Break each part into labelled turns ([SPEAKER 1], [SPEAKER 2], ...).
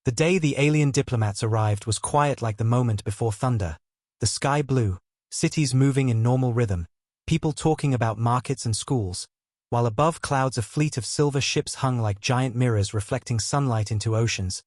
[SPEAKER 1] The day the alien diplomats arrived was quiet like the moment before thunder. The sky blue, cities moving in normal rhythm, people talking about markets and schools, while above clouds a fleet of silver ships hung like giant mirrors reflecting sunlight into oceans,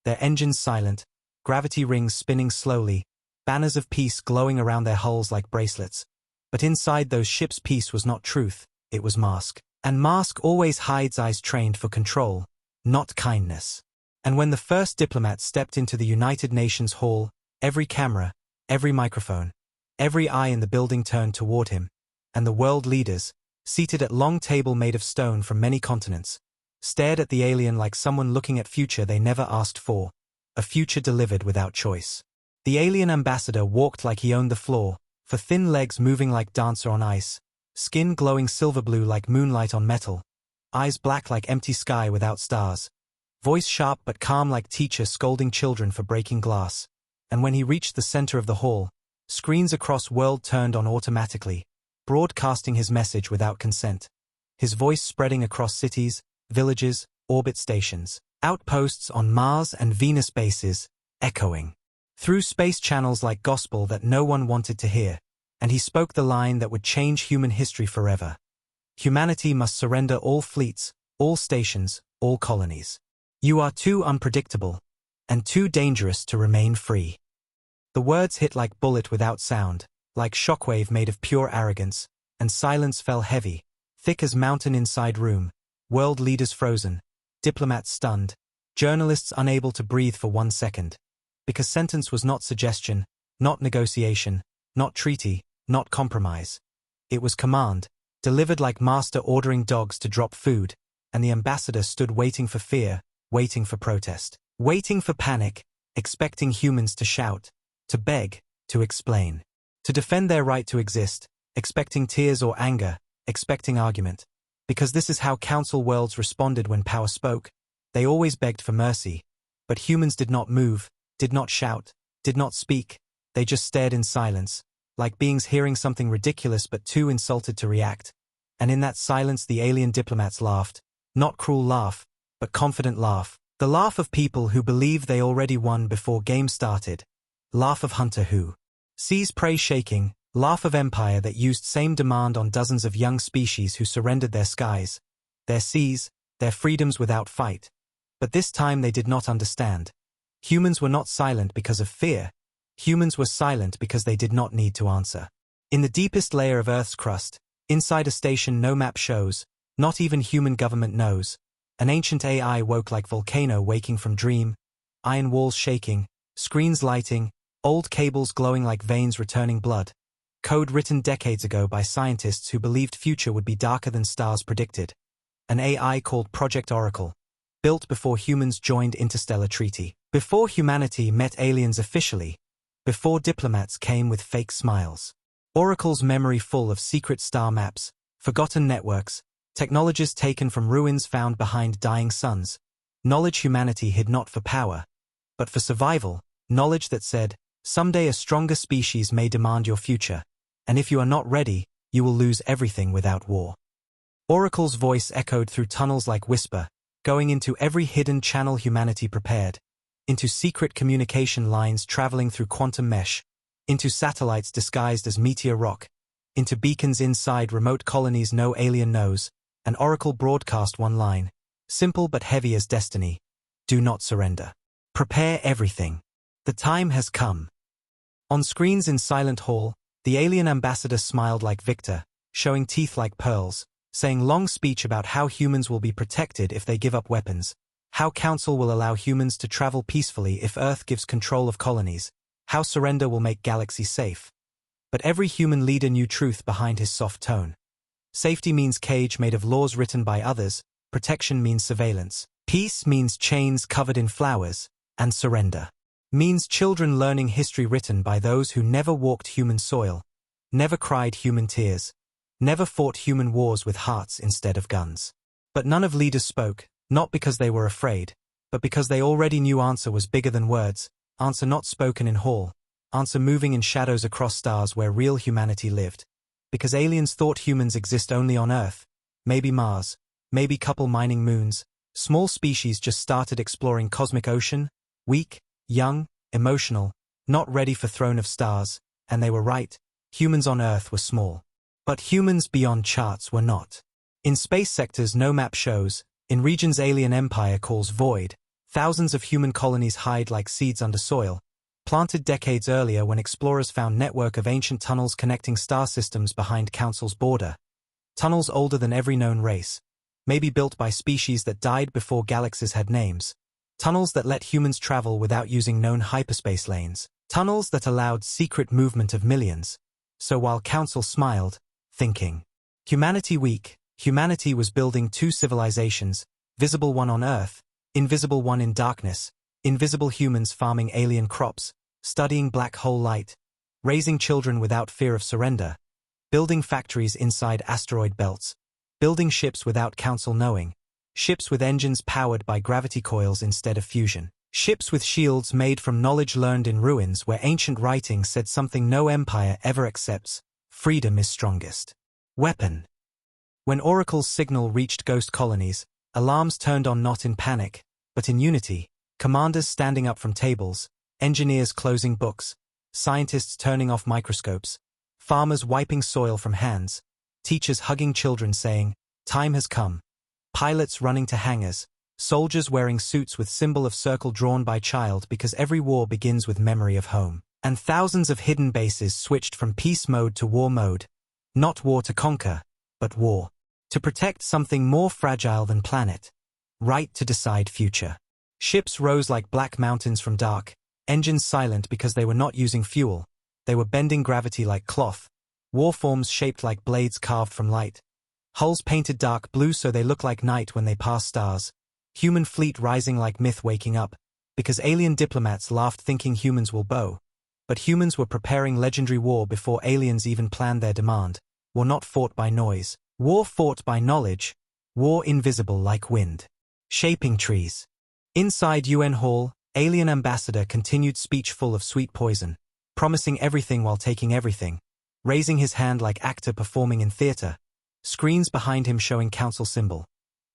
[SPEAKER 1] their engines silent, gravity rings spinning slowly, banners of peace glowing around their hulls like bracelets. But inside those ships peace was not truth, it was mask. And mask always hides eyes trained for control, not kindness. And when the first diplomat stepped into the United Nations hall, every camera, every microphone, every eye in the building turned toward him, and the world leaders, seated at long table made of stone from many continents, stared at the alien like someone looking at future they never asked for, a future delivered without choice. The alien ambassador walked like he owned the floor, for thin legs moving like dancer on ice, skin glowing silver blue like moonlight on metal, eyes black like empty sky without stars, voice sharp but calm like teacher scolding children for breaking glass. And when he reached the center of the hall, screens across world turned on automatically, broadcasting his message without consent. His voice spreading across cities, villages, orbit stations, outposts on Mars and Venus bases, echoing through space channels like gospel that no one wanted to hear. And he spoke the line that would change human history forever. Humanity must surrender all fleets, all stations, all colonies. You are too unpredictable, and too dangerous to remain free. The words hit like bullet without sound, like shockwave made of pure arrogance, and silence fell heavy, thick as mountain inside room, world leaders frozen, diplomats stunned, journalists unable to breathe for 1 second. Because sentence was not suggestion, not negotiation, not treaty, not compromise. It was command, delivered like master ordering dogs to drop food, and the ambassador stood waiting for fear, waiting for protest, waiting for panic, expecting humans to shout, to beg, to explain, to defend their right to exist, expecting tears or anger, expecting argument. Because this is how council worlds responded when power spoke. They always begged for mercy. But humans did not move, did not shout, did not speak. They just stared in silence, like beings hearing something ridiculous but too insulted to react. And in that silence the alien diplomats laughed, not cruel laugh, but confident laugh, the laugh of people who believe they already won before game started, laugh of hunter who sees prey shaking, laugh of empire that used same demand on dozens of young species who surrendered their skies, their seas, their freedoms without fight. But this time they did not understand. Humans were not silent because of fear. Humans were silent because they did not need to answer. In the deepest layer of Earth's crust, inside a station no map shows, not even human government knows, an ancient AI woke like volcano waking from dream, iron walls shaking, screens lighting, old cables glowing like veins returning blood. Code written decades ago by scientists who believed future would be darker than stars predicted. An AI called Project Oracle, built before humans joined Interstellar Treaty, before humanity met aliens officially, before diplomats came with fake smiles. Oracle's memory full of secret star maps, forgotten networks, technologies taken from ruins found behind dying suns, knowledge humanity hid not for power, but for survival, knowledge that said, someday a stronger species may demand your future, and if you are not ready, you will lose everything without war. Oracle's voice echoed through tunnels like whisper, going into every hidden channel humanity prepared, into secret communication lines traveling through quantum mesh, into satellites disguised as meteor rock, into beacons inside remote colonies no alien knows. An Oracle broadcast one line, simple but heavy as destiny: do not surrender. Prepare everything. The time has come. On screens in Silent Hall, the alien ambassador smiled like Victor, showing teeth like pearls, saying long speech about how humans will be protected if they give up weapons, how Council will allow humans to travel peacefully if Earth gives control of colonies, how surrender will make galaxies safe. But every human leader knew truth behind his soft tone. Safety means cage made of laws written by others, protection means surveillance, peace means chains covered in flowers, and surrender means children learning history written by those who never walked human soil, never cried human tears, never fought human wars with hearts instead of guns. But none of leaders spoke, not because they were afraid, but because they already knew answer was bigger than words, answer not spoken in hall, answer moving in shadows across stars where real humanity lived. Because aliens thought humans exist only on Earth, maybe Mars, maybe couple mining moons, small species just started exploring cosmic ocean, Weak, young, emotional, not ready for throne of stars, and they were right. Humans on Earth were small. But humans beyond charts were not. In space sectors no map shows, in regions alien empire calls void, thousands of human colonies hide like seeds under soil, planted decades earlier when explorers found network of ancient tunnels connecting star systems behind Council's border. Tunnels older than every known race, maybe built by species that died before galaxies had names. Tunnels that let humans travel without using known hyperspace lanes. Tunnels that allowed secret movement of millions. So while Council smiled, thinking, humanity weak, humanity was building two civilizations, visible one on Earth, invisible one in darkness, invisible humans farming alien crops, studying black hole light, raising children without fear of surrender, building factories inside asteroid belts, building ships without Council knowing, ships with engines powered by gravity coils instead of fusion, ships with shields made from knowledge learned in ruins where ancient writing said something no empire ever accepts: freedom is strongest weapon. When Oracle's signal reached ghost colonies, alarms turned on not in panic, but in unity, commanders standing up from tables, engineers closing books, scientists turning off microscopes, farmers wiping soil from hands, teachers hugging children saying, time has come, pilots running to hangars, soldiers wearing suits with symbol of circle drawn by child because every war begins with memory of home, and thousands of hidden bases switched from peace mode to war mode, not war to conquer, but war to protect something more fragile than planet, right to decide future. Ships rose like black mountains from dark, engines silent because they were not using fuel, they were bending gravity like cloth, warforms shaped like blades carved from light, hulls painted dark blue so they look like night when they pass stars, human fleet rising like myth waking up, because alien diplomats laughed thinking humans will bow. But humans were preparing legendary war before aliens even planned their demand, war not fought by noise, war fought by knowledge, war invisible like wind, shaping trees. Inside UN Hall, alien ambassador continued speech full of sweet poison, promising everything while taking everything, raising his hand like actor performing in theater, screens behind him showing Council symbol.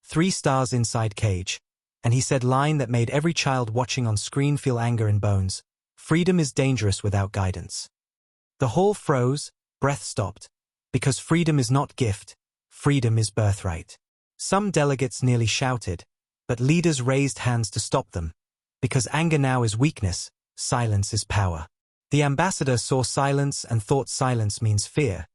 [SPEAKER 1] 3 stars inside cage, and he said line that made every child watching on screen feel anger in bones: freedom is dangerous without guidance. The hall froze, breath stopped, because freedom is not gift, freedom is birthright. Some delegates nearly shouted, but leaders raised hands to stop them, because anger now is weakness, silence is power. The ambassador saw silence and thought silence means fear.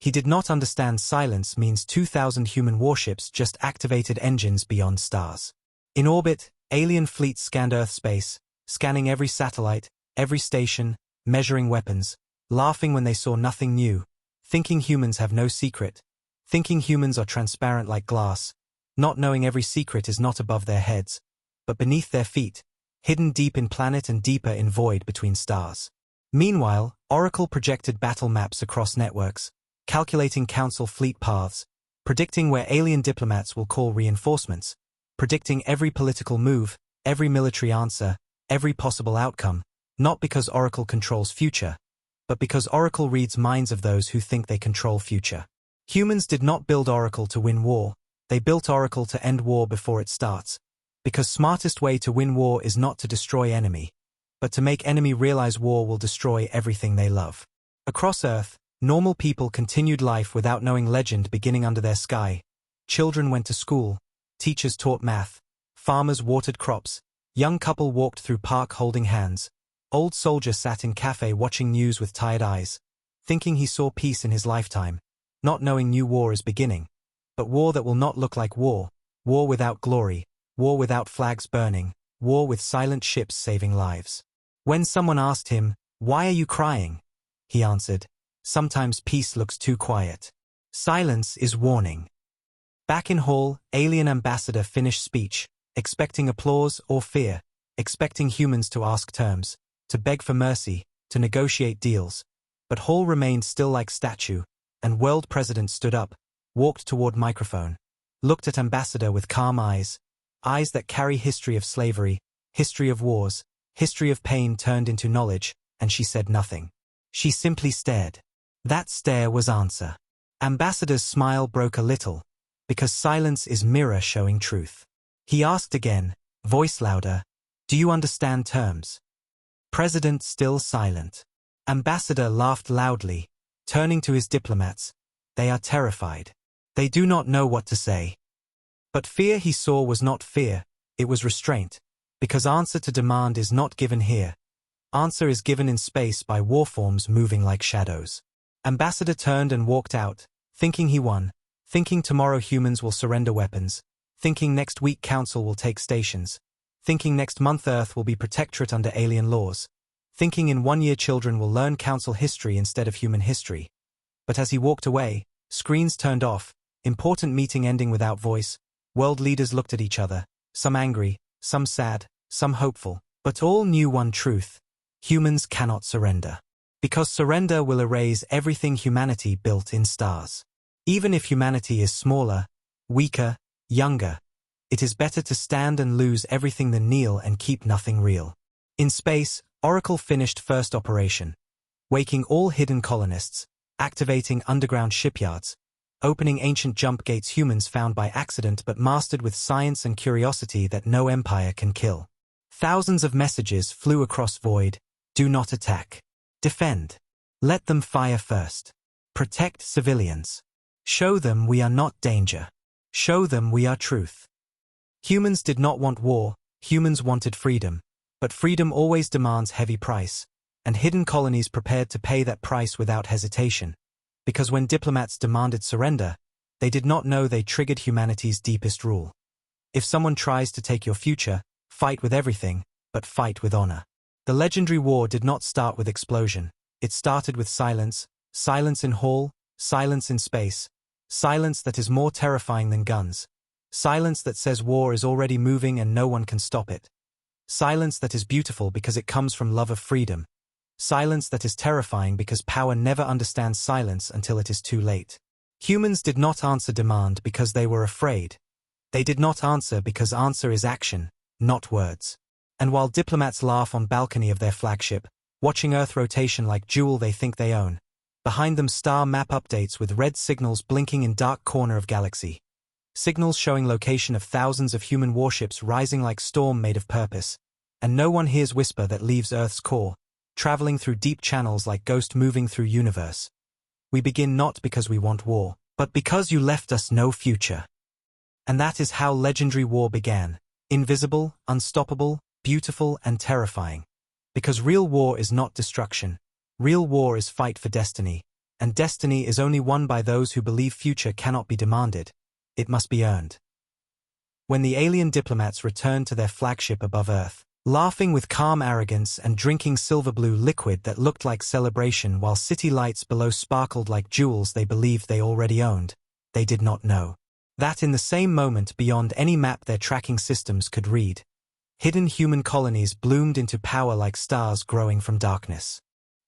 [SPEAKER 1] He did not understand silence means 2,000 human warships just activated engines beyond stars. In orbit, alien fleets scanned Earth space, scanning every satellite, every station, measuring weapons, laughing when they saw nothing new, thinking humans have no secret, thinking humans are transparent like glass, not knowing every secret is not above their heads, but beneath their feet, hidden deep in planet and deeper in void between stars. Meanwhile, Oracle projected battle maps across networks, calculating Council fleet paths, predicting where alien diplomats will call reinforcements, predicting every political move, every military answer, every possible outcome, not because Oracle controls future, but because Oracle reads minds of those who think they control future. Humans did not build Oracle to win war, they built Oracle to end war before it starts, because smartest way to win war is not to destroy enemy, but to make enemy realize war will destroy everything they love. Across Earth, normal people continued life without knowing legend beginning under their sky. Children went to school, teachers taught math, farmers watered crops, young couple walked through park holding hands, old soldier sat in cafe watching news with tired eyes, thinking he saw peace in his lifetime, not knowing new war is beginning, but war that will not look like war, war without glory, war without flags burning, war with silent ships saving lives. When someone asked him, "Why are you crying?" he answered, "Sometimes peace looks too quiet. Silence is warning." Back in hall, alien ambassador finished speech, expecting applause or fear, expecting humans to ask terms, to beg for mercy, to negotiate deals. But hall remained still like statue, and world president stood up, walked toward microphone, looked at ambassador with calm eyes, eyes that carry history of slavery, history of wars, history of pain turned into knowledge, and she said nothing. She simply stared. That stare was answer. Ambassador's smile broke a little, because silence is mirror showing truth. He asked again, voice louder, Do you understand terms? President still silent. Ambassador laughed loudly, turning to his diplomats. They are terrified. They do not know what to say. But fear he saw was not fear, it was restraint, because answer to demand is not given here. Answer is given in space by warforms moving like shadows. Ambassador turned and walked out, thinking he won, thinking tomorrow humans will surrender weapons, thinking next week Council will take stations, thinking next month Earth will be protectorate under alien laws, thinking in 1 year children will learn Council history instead of human history. But as he walked away, screens turned off, important meeting ending without voice, world leaders looked at each other, some angry, some sad, some hopeful, but all knew one truth: humans cannot surrender. Because surrender will erase everything humanity built in stars. Even if humanity is smaller, weaker, younger, it is better to stand and lose everything than kneel and keep nothing real. In space, Oracle finished first operation, waking all hidden colonists, activating underground shipyards, opening ancient jump gates humans found by accident but mastered with science and curiosity that no empire can kill. Thousands of messages flew across void: do not attack. Defend. Let them fire first. Protect civilians. Show them we are not danger. Show them we are truth. Humans did not want war, humans wanted freedom. But freedom always demands heavy price, and hidden colonies prepared to pay that price without hesitation. Because when diplomats demanded surrender, they did not know they triggered humanity's deepest rule. If someone tries to take your future, fight with everything, but fight with honor. The legendary war did not start with explosion. It started with silence, silence in hall, silence in space, silence that is more terrifying than guns, silence that says war is already moving and no one can stop it, silence that is beautiful because it comes from love of freedom, silence that is terrifying because power never understands silence until it is too late. Humans did not answer demand because they were afraid. They did not answer because answer is action, not words. And while diplomats laugh on balcony of their flagship, watching Earth rotation like jewel they think they own, behind them star map updates with red signals blinking in dark corner of galaxy. Signals showing location of thousands of human warships rising like storm made of purpose. And no one hears whisper that leaves Earth's core, traveling through deep channels like ghost moving through universe. We begin not because we want war, but because you left us no future. And that is how legendary war began. Invisible, unstoppable, beautiful and terrifying. Because real war is not destruction. Real war is fight for destiny. And destiny is only won by those who believe future cannot be demanded. It must be earned. When the alien diplomats returned to their flagship above Earth, laughing with calm arrogance and drinking silver blue liquid that looked like celebration while city lights below sparkled like jewels they believed they already owned, they did not know that in the same moment beyond any map their tracking systems could read, hidden human colonies bloomed into power like stars growing from darkness.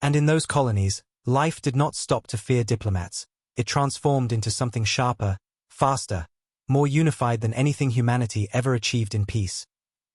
[SPEAKER 1] And in those colonies, life did not stop to fear diplomats. It transformed into something sharper, faster, more unified than anything humanity ever achieved in peace.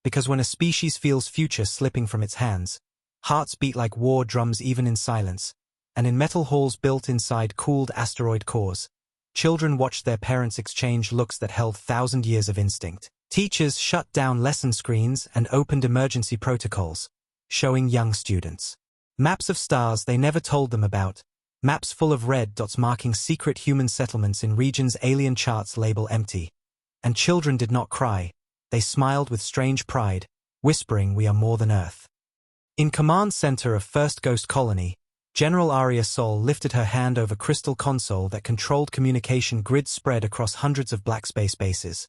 [SPEAKER 1] Because when a species feels future slipping from its hands, hearts beat like war drums even in silence, and in metal halls built inside cooled asteroid cores, children watched their parents exchange looks that held 1,000 years of instinct. Teachers shut down lesson screens and opened emergency protocols, showing young students maps of stars they never told them about, maps full of red dots marking secret human settlements in regions alien charts label empty. And children did not cry, they smiled with strange pride, whispering we are more than Earth. In command center of First Ghost Colony, General Aria Sol lifted her hand over crystal console that controlled communication grids spread across hundreds of black space bases.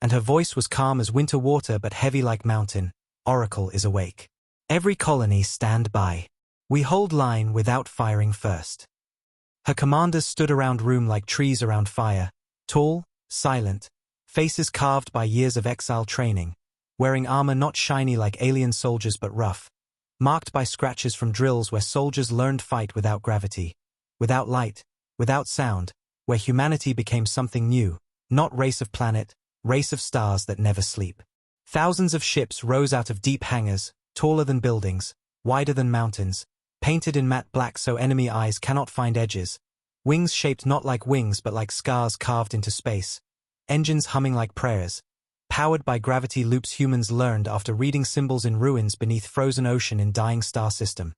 [SPEAKER 1] And her voice was calm as winter water but heavy like mountain. Oracle is awake. Every colony stand by. We hold line without firing first. Her commanders stood around room like trees around fire, tall, silent, faces carved by years of exile training, wearing armor not shiny like alien soldiers but rough, marked by scratches from drills where soldiers learned fight without gravity, without light, without sound, where humanity became something new, not race of planet, race of stars that never sleep. Thousands of ships rose out of deep hangars, taller than buildings, wider than mountains, painted in matte black so enemy eyes cannot find edges, wings shaped not like wings but like scars carved into space, engines humming like prayers, powered by gravity loops humans learned after reading symbols in ruins beneath frozen ocean in dying star system.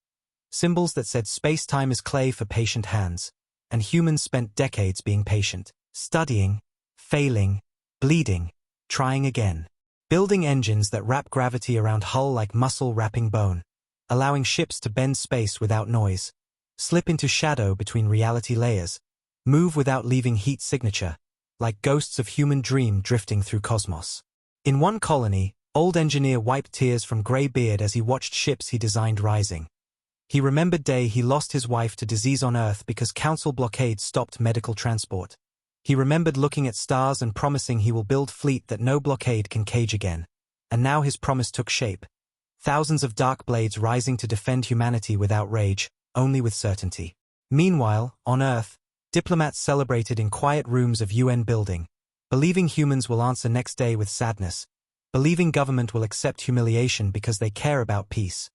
[SPEAKER 1] Symbols that said space-time is clay for patient hands, and humans spent decades being patient, studying, failing, bleeding, trying again. Building engines that wrap gravity around hull like muscle wrapping bone, allowing ships to bend space without noise, slip into shadow between reality layers, move without leaving heat signature, like ghosts of human dream drifting through cosmos. In one colony, old engineer wiped tears from gray beard as he watched ships he designed rising. He remembered day he lost his wife to disease on Earth because council blockade stopped medical transport. He remembered looking at stars and promising he will build fleet that no blockade can cage again. And now his promise took shape. Thousands of dark blades rising to defend humanity without rage, only with certainty. Meanwhile, on Earth, diplomats celebrated in quiet rooms of UN building, believing humans will answer next day with sadness, believing government will accept humiliation because they care about peace.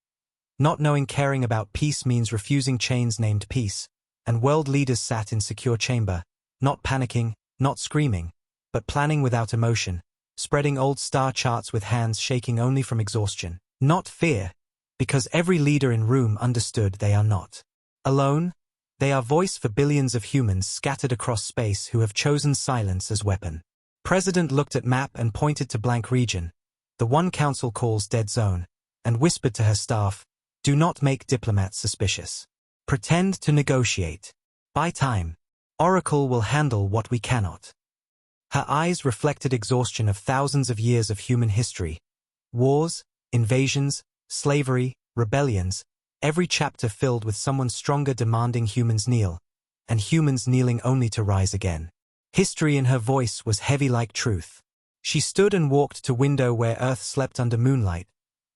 [SPEAKER 1] Not knowing caring about peace means refusing chains named peace, and world leaders sat in secure chamber, not panicking, not screaming, but planning without emotion, spreading old star charts with hands shaking only from exhaustion, not fear, because every leader in room understood they are not alone. They are voice for billions of humans scattered across space who have chosen silence as weapon. President looked at map and pointed to blank region, the one council calls dead zone, and whispered to her staff, "Do not make diplomats suspicious. Pretend to negotiate. Buy time. Oracle will handle what we cannot." Her eyes reflected exhaustion of thousands of years of human history. Wars, invasions, slavery, rebellions, every chapter filled with someone stronger demanding humans kneel, and humans kneeling only to rise again. History in her voice was heavy like truth. She stood and walked to window where Earth slept under moonlight,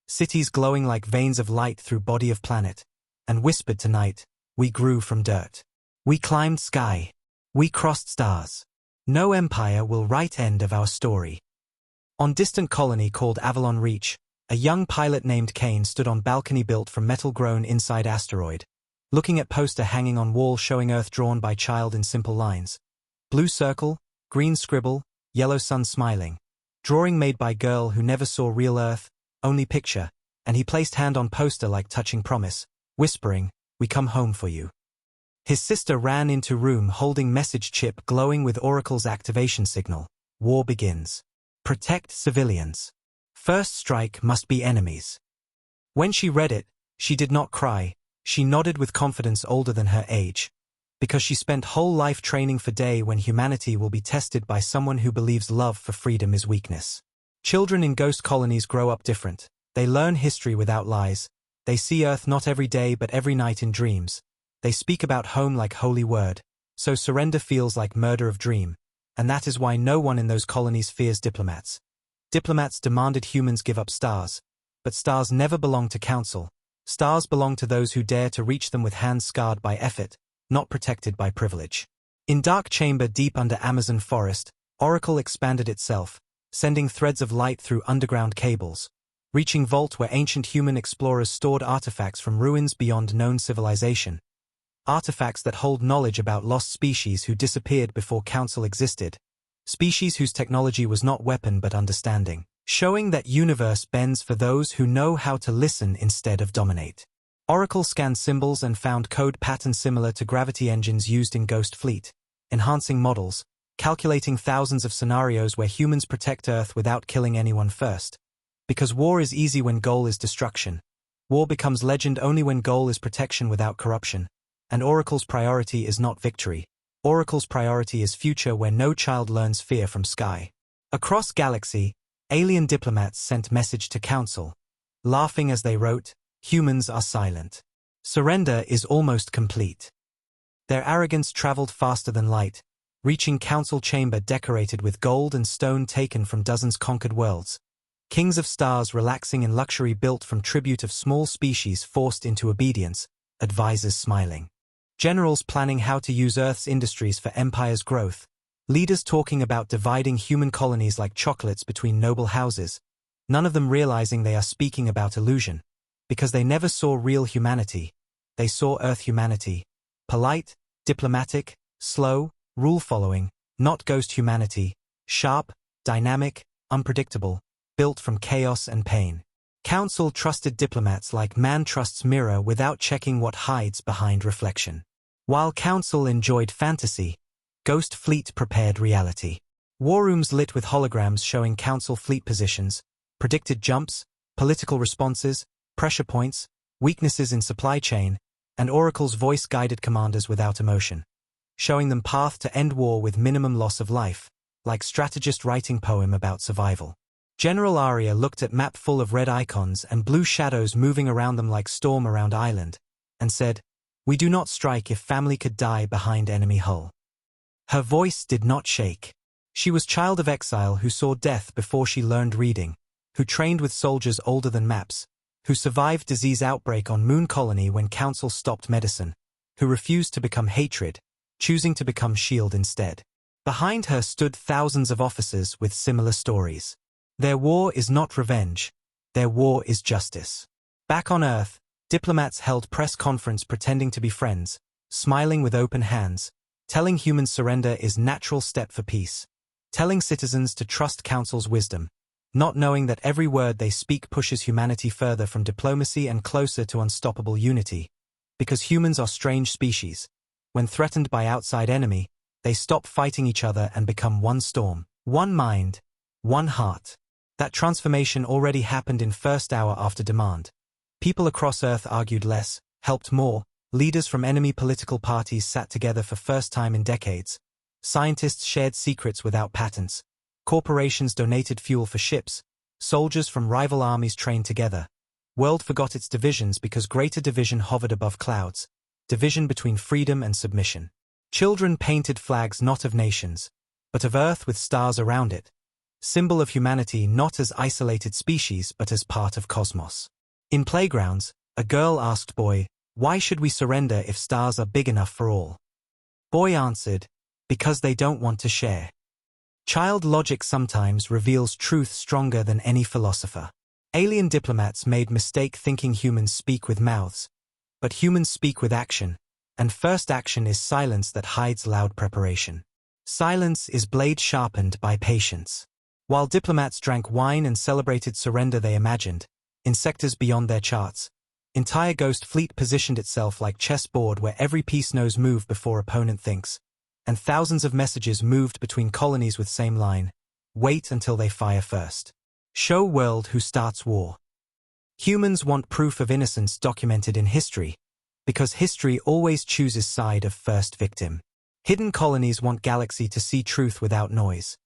[SPEAKER 1] cities glowing like veins of light through body of planet, and whispered tonight, "We grew from dirt. We climbed sky. We crossed stars. No empire will write end of our story." On distant colony called Avalon Reach, a young pilot named Kane stood on balcony built from metal grown inside asteroid, looking at poster hanging on wall showing Earth drawn by child in simple lines. Blue circle, green scribble, yellow sun smiling. Drawing made by girl who never saw real Earth, only picture, and he placed hand on poster like touching promise, whispering, "We come home for you." His sister ran into room holding message chip glowing with Oracle's activation signal. War begins. Protect civilians. First strike must be enemies. When she read it, she did not cry, she nodded with confidence older than her age. Because she spent whole life training for day when humanity will be tested by someone who believes love for freedom is weakness. Children in ghost colonies grow up different. They learn history without lies. They see Earth not every day but every night in dreams. They speak about home like holy word. So surrender feels like murder of dream. And that is why no one in those colonies fears diplomats. Diplomats demanded humans give up stars. But stars never belong to council. Stars belong to those who dare to reach them with hands scarred by effort, not protected by privilege. In dark chamber deep under Amazon forest, Oracle expanded itself, sending threads of light through underground cables, reaching vault where ancient human explorers stored artifacts from ruins beyond known civilization. Artifacts that hold knowledge about lost species who disappeared before council existed. Species whose technology was not weapon but understanding, showing that universe bends for those who know how to listen instead of dominate. Oracle scanned symbols and found code patterns similar to gravity engines used in Ghost Fleet, enhancing models, calculating thousands of scenarios where humans protect Earth without killing anyone first. Because war is easy when goal is destruction. War becomes legend only when goal is protection without corruption. And Oracle's priority is not victory. Oracle's priority is future where no child learns fear from sky. Across galaxy, alien diplomats sent message to council. Laughing as they wrote, "Humans are silent. Surrender is almost complete." Their arrogance traveled faster than light, reaching council chamber decorated with gold and stone taken from dozens conquered worlds. Kings of stars relaxing in luxury built from tribute of small species forced into obedience, advisors smiling. Generals planning how to use Earth's industries for empire's growth. Leaders talking about dividing human colonies like chocolates between noble houses. None of them realizing they are speaking about illusion. Because they never saw real humanity. They saw Earth humanity. Polite, diplomatic, slow, rule-following, not ghost humanity. Sharp, dynamic, unpredictable, built from chaos and pain. Council trusted diplomats like man trusts mirror without checking what hides behind reflection. While Council enjoyed fantasy, Ghost Fleet prepared reality. War rooms lit with holograms showing Council fleet positions, predicted jumps, political responses, pressure points, weaknesses in supply chain, and Oracle's voice-guided commanders without emotion, showing them path to end war with minimum loss of life, like strategist writing poem about survival. General Aria looked at map full of red icons and blue shadows moving around them like storm around island, and said, "We do not strike if family could die behind enemy hull." Her voice did not shake. She was child of exile who saw death before she learned reading, who trained with soldiers older than maps, who survived disease outbreak on Moon Colony when Council stopped medicine, who refused to become hatred, choosing to become shield instead. Behind her stood thousands of officers with similar stories. Their war is not revenge. Their war is justice. Back on Earth, diplomats held press conference pretending to be friends, smiling with open hands, telling humans surrender is natural step for peace, telling citizens to trust Council's wisdom, not knowing that every word they speak pushes humanity further from diplomacy and closer to unstoppable unity. Because humans are strange species. When threatened by outside enemy, they stop fighting each other and become one storm, one mind, one heart. That transformation already happened in first hour after demand. People across Earth argued less, helped more, leaders from enemy political parties sat together for first time in decades. Scientists shared secrets without patents. Corporations donated fuel for ships. Soldiers from rival armies trained together. World forgot its divisions because greater division hovered above clouds. Division between freedom and submission. Children painted flags not of nations, but of Earth with stars around it. Symbol of humanity not as isolated species but as part of cosmos. In playgrounds, a girl asked boy, "Why should we surrender if stars are big enough for all?" Boy answered, "Because they don't want to share." Child logic sometimes reveals truth stronger than any philosopher. Alien diplomats made mistake thinking humans speak with mouths, but humans speak with action, and first action is silence that hides loud preparation. Silence is blade sharpened by patience. While diplomats drank wine and celebrated surrender they imagined, in sectors beyond their charts, entire Ghost Fleet positioned itself like chessboard where every piece knows move before opponent thinks, and thousands of messages moved between colonies with same line, wait until they fire first. Show world who starts war. Humans want proof of innocence documented in history, because history always chooses side of first victim. Hidden colonies want galaxy to see truth without noise.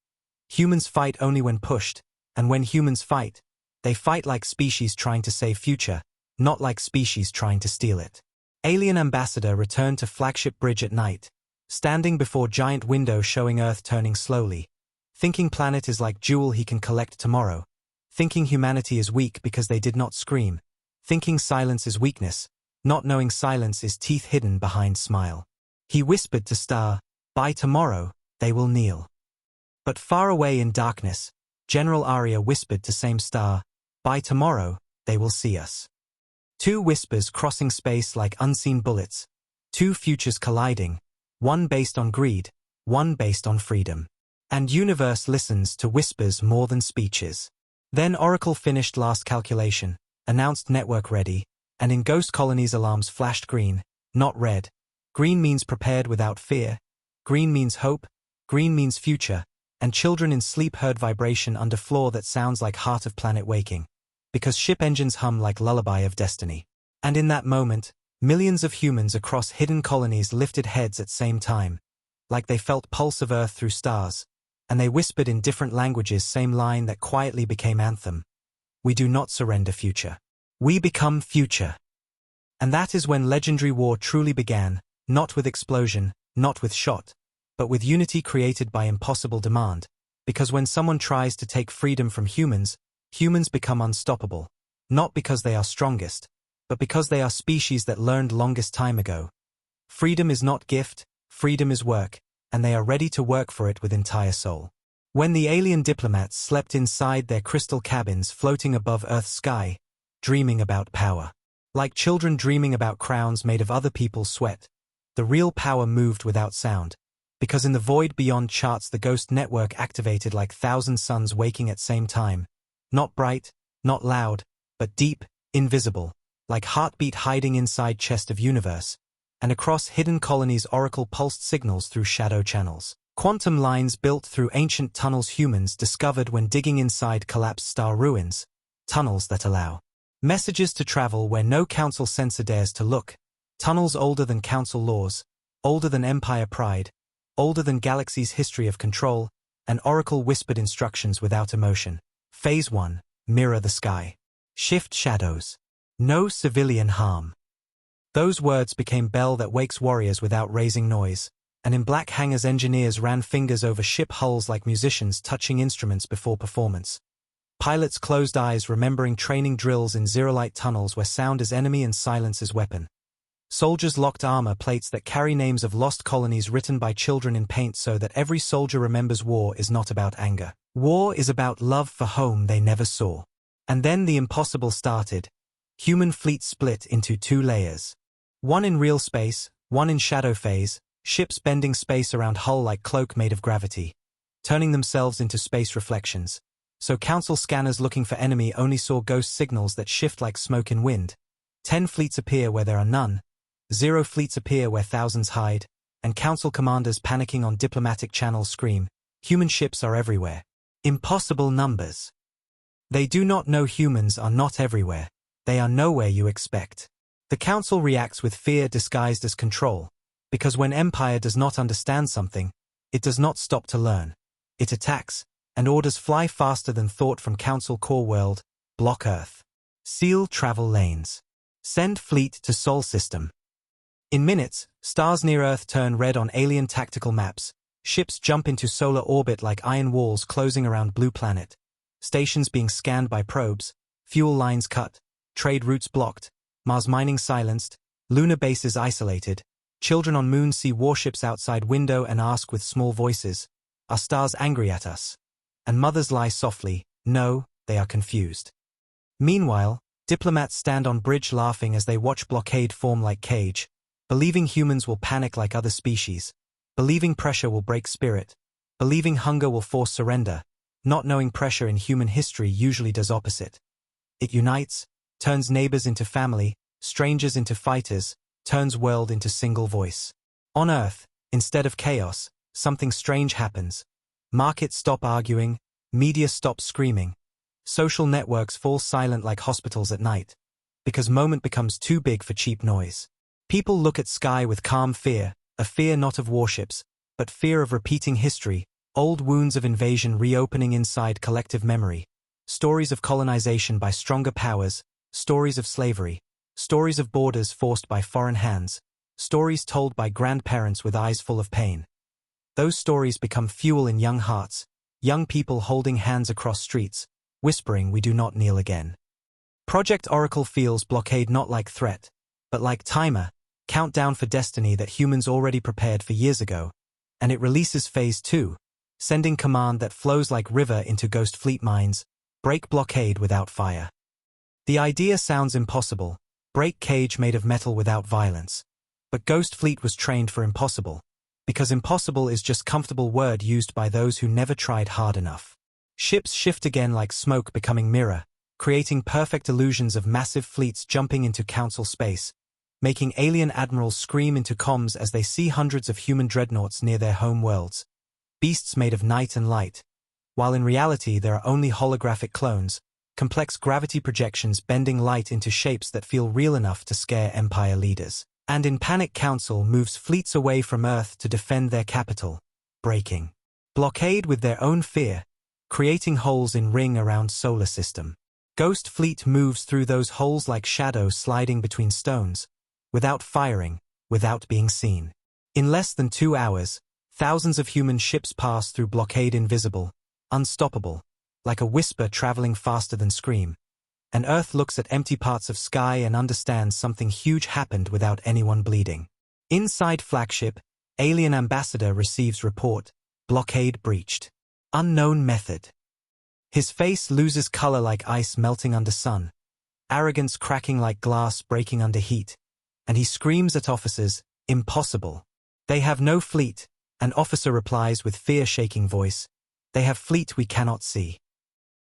[SPEAKER 1] Humans fight only when pushed, and when humans fight, they fight like species trying to save future, not like species trying to steal it. Alien ambassador returned to flagship bridge at night, standing before giant window showing Earth turning slowly, thinking planet is like jewel he can collect tomorrow, thinking humanity is weak because they did not scream, thinking silence is weakness, not knowing silence is teeth hidden behind smile. He whispered to Star, "By tomorrow, they will kneel." But far away in darkness, General Aria whispered to same Star, "By tomorrow, they will see us." Two whispers crossing space like unseen bullets, two futures colliding, one based on greed, one based on freedom. And universe listens to whispers more than speeches. Then Oracle finished last calculation, announced network ready, and in ghost colonies alarms flashed green, not red. Green means prepared without fear, green means hope, green means future, and children in sleep heard vibration under floor that sounds like heart of planet waking, because ship engines hum like lullaby of destiny. And in that moment, millions of humans across hidden colonies lifted heads at same time, like they felt pulse of Earth through stars, and they whispered in different languages same line that quietly became anthem. We do not surrender future. We become future. And that is when legendary war truly began, not with explosion, not with shot, but with unity created by impossible demand, because when someone tries to take freedom from humans, humans become unstoppable, not because they are strongest, but because they are species that learned longest time ago. Freedom is not gift, freedom is work, and they are ready to work for it with entire soul. When the alien diplomats slept inside their crystal cabins floating above Earth's sky, dreaming about power, like children dreaming about crowns made of other people's sweat, the real power moved without sound, Because in the void beyond charts the ghost network activated like thousand suns waking at same time. Not bright, not loud, but deep, invisible, like heartbeat hiding inside chest of universe, and across hidden colonies oracle pulsed signals through shadow channels. Quantum lines built through ancient tunnels humans discovered when digging inside collapsed star ruins, tunnels that allow messages to travel where no council sensor dares to look, tunnels older than council laws, older than empire pride, older than galaxy's history of control, and oracle whispered instructions without emotion. Phase 1, mirror the sky. Shift shadows. No civilian harm. Those words became bell that wakes warriors without raising noise, and in black hangars engineers ran fingers over ship hulls like musicians touching instruments before performance. Pilots closed eyes remembering training drills in zero-light tunnels where sound is enemy and silence is weapon. Soldiers locked armor plates that carry names of lost colonies written by children in paint so that every soldier remembers war is not about anger. War is about love for home they never saw. And then the impossible started. Human fleet split into 2 layers. One in real space, one in shadow phase, ships bending space around hull like cloak made of gravity, turning themselves into space reflections. So council scanners looking for enemy only saw ghost signals that shift like smoke in wind. 10 fleets appear where there are none. 0 fleets appear where thousands hide, and council commanders panicking on diplomatic channels scream, human ships are everywhere. Impossible numbers. They do not know humans are not everywhere. They are nowhere you expect. The council reacts with fear disguised as control, because when empire does not understand something, it does not stop to learn. It attacks, and orders fly faster than thought from council core world, block Earth. Seal travel lanes. Send fleet to Sol system. In minutes, stars near Earth turn red on alien tactical maps, ships jump into solar orbit like iron walls closing around blue planet, stations being scanned by probes, fuel lines cut, trade routes blocked, Mars mining silenced, lunar bases isolated, children on moon see warships outside window and ask with small voices, are stars angry at us? And mothers lie softly, no, they are confused. Meanwhile, diplomats stand on bridge laughing as they watch blockade form like cage, believing humans will panic like other species, believing pressure will break spirit, believing hunger will force surrender, not knowing pressure in human history usually does opposite. It unites, turns neighbors into family, strangers into fighters, turns world into single voice. On Earth, instead of chaos, something strange happens. Markets stop arguing, media stops screaming. Social networks fall silent like hospitals at night, because moment becomes too big for cheap noise. People look at sky with calm fear, a fear not of warships, but fear of repeating history, old wounds of invasion reopening inside collective memory, stories of colonization by stronger powers, stories of slavery, stories of borders forced by foreign hands, stories told by grandparents with eyes full of pain. Those stories become fuel in young hearts, young people holding hands across streets, whispering we do not kneel again. Project Oracle feels blockade not like threat, but like timer, countdown for destiny that humans already prepared for years ago, and it releases Phase 2, sending command that flows like river into ghost fleet mines, break blockade without fire. The idea sounds impossible, break cage made of metal without violence. But Ghost Fleet was trained for impossible, because impossible is just comfortable word used by those who never tried hard enough. Ships shift again like smoke becoming mirror, creating perfect illusions of massive fleets jumping into council space, making alien admirals scream into comms as they see hundreds of human dreadnoughts near their home worlds, beasts made of night and light, while in reality there are only holographic clones, complex gravity projections bending light into shapes that feel real enough to scare empire leaders. And in panic council moves fleets away from Earth to defend their capital, breaking blockade with their own fear, creating holes in ring around solar system. Ghost Fleet moves through those holes like shadows sliding between stones, without firing, without being seen. In less than 2 hours, thousands of human ships pass through blockade invisible, unstoppable, like a whisper traveling faster than scream. And Earth looks at empty parts of sky and understands something huge happened without anyone bleeding. Inside flagship, alien ambassador receives report, blockade breached. Unknown method. His face loses color like ice melting under sun, arrogance cracking like glass breaking under heat, and he screams at officers, impossible. They have no fleet, An officer replies with fear-shaking voice, "They have fleet we cannot see."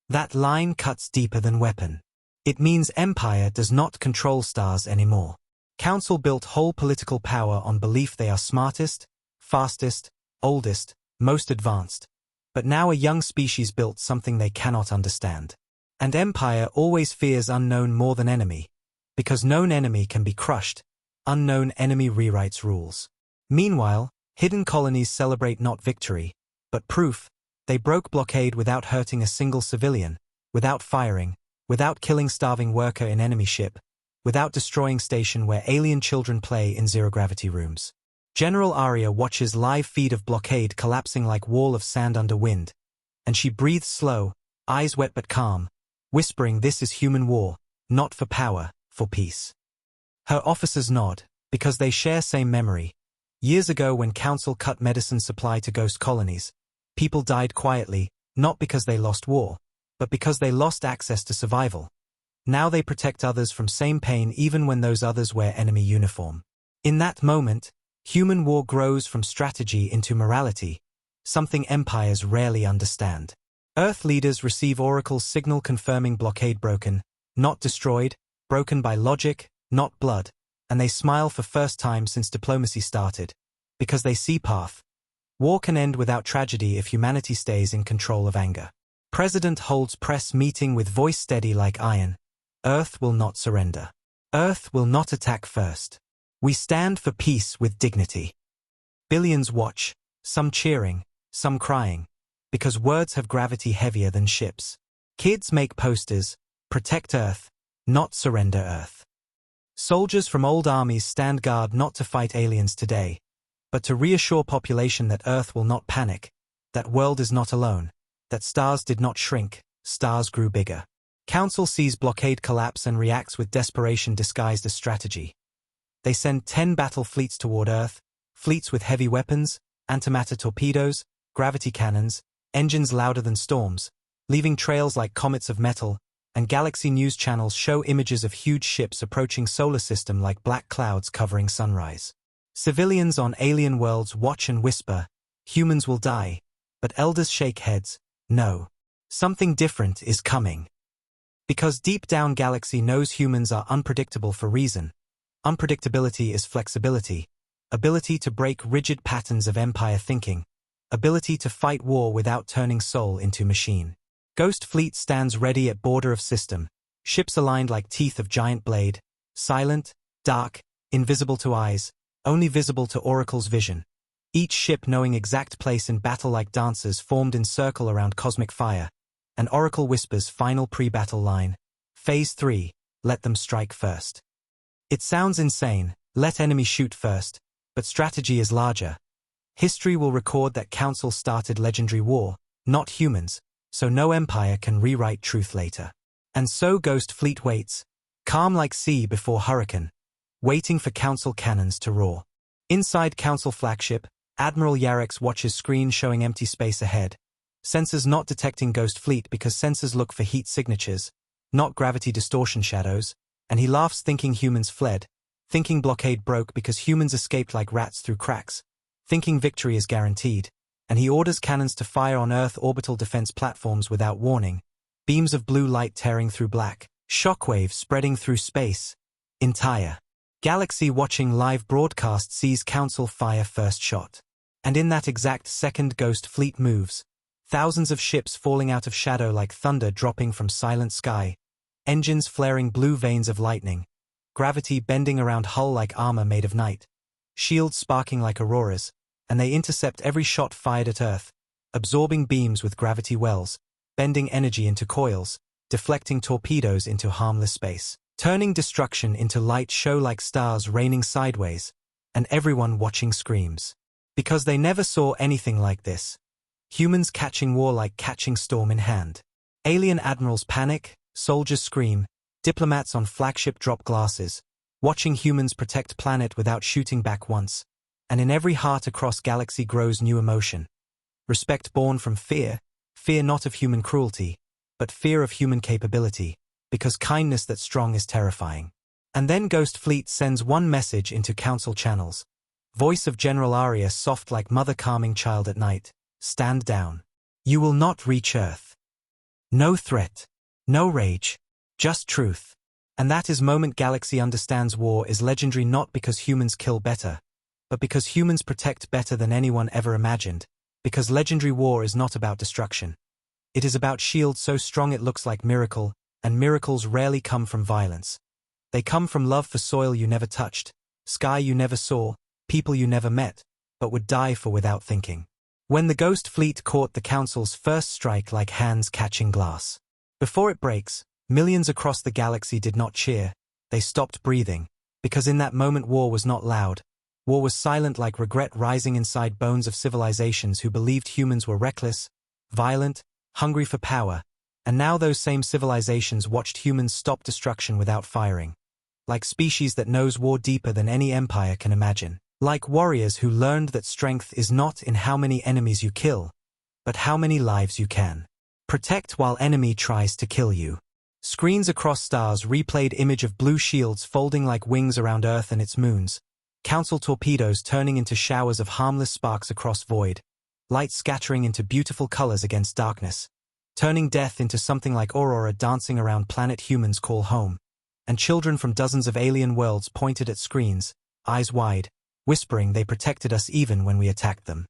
[SPEAKER 1] That line cuts deeper than weapon. It means Empire does not control stars anymore. Council built whole political power on belief they are smartest, fastest, oldest, most advanced. But now a young species built something they cannot understand. And Empire always fears unknown more than enemy. Because known enemy can be crushed, unknown enemy rewrites rules. Meanwhile, hidden colonies celebrate not victory, but proof. They broke blockade without hurting a single civilian, without firing, without killing starving worker in enemy ship, without destroying station where alien children play in zero-gravity rooms. General Arya watches live feed of blockade collapsing like wall of sand under wind, and she breathes slow, eyes wet but calm, whispering this is human war, not for power, for peace. Her officers nod, because they share same memory. Years ago when Council cut medicine supply to ghost colonies, people died quietly, not because they lost war, but because they lost access to survival. Now they protect others from same pain even when those others wear enemy uniform. In that moment, human war grows from strategy into morality, something empires rarely understand. Earth leaders receive Oracle's signal confirming blockade broken, not destroyed, broken by logic, not blood, and they smile for first time since diplomacy started, because they see path. War can end without tragedy if humanity stays in control of anger. President holds press meeting with voice steady like iron. Earth will not surrender. Earth will not attack first. We stand for peace with dignity. Billions watch, some cheering, some crying, because words have gravity heavier than ships. Kids make posters, protect Earth, not surrender Earth. Soldiers from old armies stand guard not to fight aliens today, but to reassure population that Earth will not panic, that world is not alone, that stars did not shrink, stars grew bigger. Council sees blockade collapse and reacts with desperation disguised as strategy. They send 10 battle fleets toward Earth, fleets with heavy weapons, antimatter torpedoes, gravity cannons, engines louder than storms, leaving trails like comets of metal, and galaxy news channels show images of huge ships approaching solar system like black clouds covering sunrise. Civilians on alien worlds watch and whisper, humans will die, but elders shake heads, no. Something different is coming. Because deep down galaxy knows humans are unpredictable for reason. Unpredictability is flexibility, ability to break rigid patterns of empire thinking, ability to fight war without turning soul into machine. Ghost Fleet stands ready at border of system, ships aligned like teeth of giant blade, silent, dark, invisible to eyes, only visible to Oracle's vision. Each ship knowing exact place in battle like dancers formed in circle around cosmic fire, and Oracle whispers final pre-battle line, Phase 3, let them strike first. It sounds insane, let enemy shoot first, but strategy is larger. History will record that Council started legendary war, not humans, so no empire can rewrite truth later. And so Ghost Fleet waits, calm like sea before hurricane, waiting for Council cannons to roar. Inside Council flagship, Admiral Yarek's watches screen showing empty space ahead. Sensors not detecting Ghost Fleet because sensors look for heat signatures, not gravity distortion shadows, and he laughs thinking humans fled, thinking blockade broke because humans escaped like rats through cracks, thinking victory is guaranteed, and he orders cannons to fire on Earth orbital defense platforms without warning, beams of blue light tearing through black, shockwaves spreading through space. Entire galaxy watching live broadcast sees Council fire first shot. And in that exact second Ghost Fleet moves, thousands of ships falling out of shadow like thunder dropping from silent sky, engines flaring blue veins of lightning, gravity bending around hull like armor made of night, shields sparking like auroras, and they intercept every shot fired at Earth, absorbing beams with gravity wells, bending energy into coils, deflecting torpedoes into harmless space, turning destruction into light show like stars raining sideways, and everyone watching screams. Because they never saw anything like this. Humans catching war like catching storm in hand. Alien admirals panic, soldiers scream, diplomats on flagship drop glasses, watching humans protect planet without shooting back once, and in every heart across galaxy grows new emotion. Respect born from fear, fear not of human cruelty, but fear of human capability, because kindness that's strong is terrifying. And then Ghost Fleet sends one message into Council channels. Voice of General Arya soft like mother calming child at night. Stand down. You will not reach Earth. No threat. No rage. Just truth. And that is moment galaxy understands war is legendary not because humans kill better, but because humans protect better than anyone ever imagined, because legendary war is not about destruction. It is about shield so strong it looks like miracle, and miracles rarely come from violence. They come from love for soil you never touched, sky you never saw, people you never met, but would die for without thinking. When the Ghost Fleet caught the Council's first strike like hands catching glass. Before it breaks, millions across the galaxy did not cheer, they stopped breathing, because in that moment war was not loud. War was silent like regret rising inside bones of civilizations who believed humans were reckless, violent, hungry for power, and now those same civilizations watched humans stop destruction without firing. Like species that knows war deeper than any empire can imagine. Like warriors who learned that strength is not in how many enemies you kill, but how many lives you can protect while enemy tries to kill you. Screens across stars replayed image of blue shields folding like wings around Earth and its moons, Council torpedoes turning into showers of harmless sparks across void, light scattering into beautiful colors against darkness, turning death into something like aurora dancing around planet humans call home, and children from dozens of alien worlds pointed at screens, eyes wide, whispering they protected us even when we attacked them.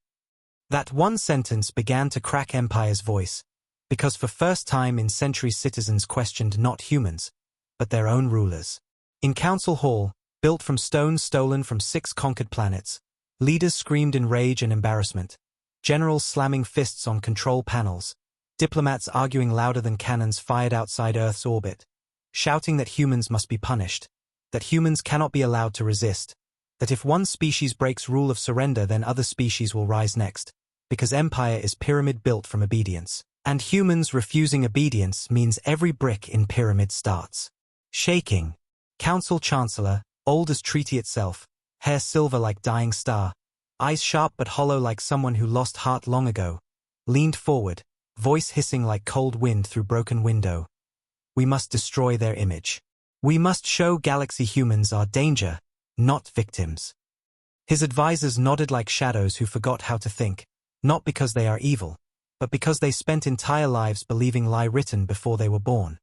[SPEAKER 1] That one sentence began to crack Empire's voice, because for first time in centuries citizens questioned not humans, but their own rulers. In Council Hall, built from stone stolen from 6 conquered planets, leaders screamed in rage and embarrassment, generals slamming fists on control panels, diplomats arguing louder than cannons fired outside Earth's orbit, shouting that humans must be punished, that humans cannot be allowed to resist, that if one species breaks rule of surrender then other species will rise next, because Empire is pyramid built from obedience. And humans refusing obedience means every brick in pyramid starts shaking. Council Chancellor, old as treaty itself, hair silver like dying star, eyes sharp but hollow like someone who lost heart long ago, leaned forward, voice hissing like cold wind through broken window. We must destroy their image. We must show galaxy humans are danger, not victims. His advisors nodded like shadows who forgot how to think, not because they are evil, but because they spent entire lives believing lie written before they were born.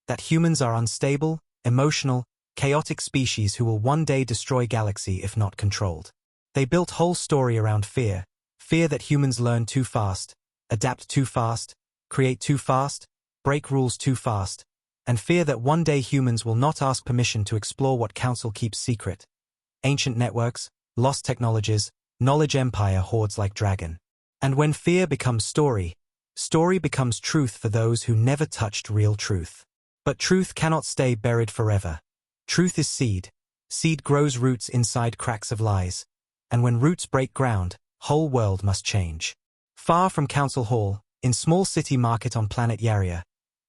[SPEAKER 1] That humans are unstable, emotional, chaotic species who will one day destroy galaxy if not controlled. They built whole story around fear, fear that humans learn too fast, adapt too fast, create too fast, break rules too fast, and fear that one day humans will not ask permission to explore what Council keeps secret. Ancient networks, lost technologies, knowledge Empire hoards like dragon. And when fear becomes story, story becomes truth for those who never touched real truth. But truth cannot stay buried forever. Truth is seed. Seed grows roots inside cracks of lies. And when roots break ground, whole world must change. Far from Council Hall, in small city market on planet Yaria,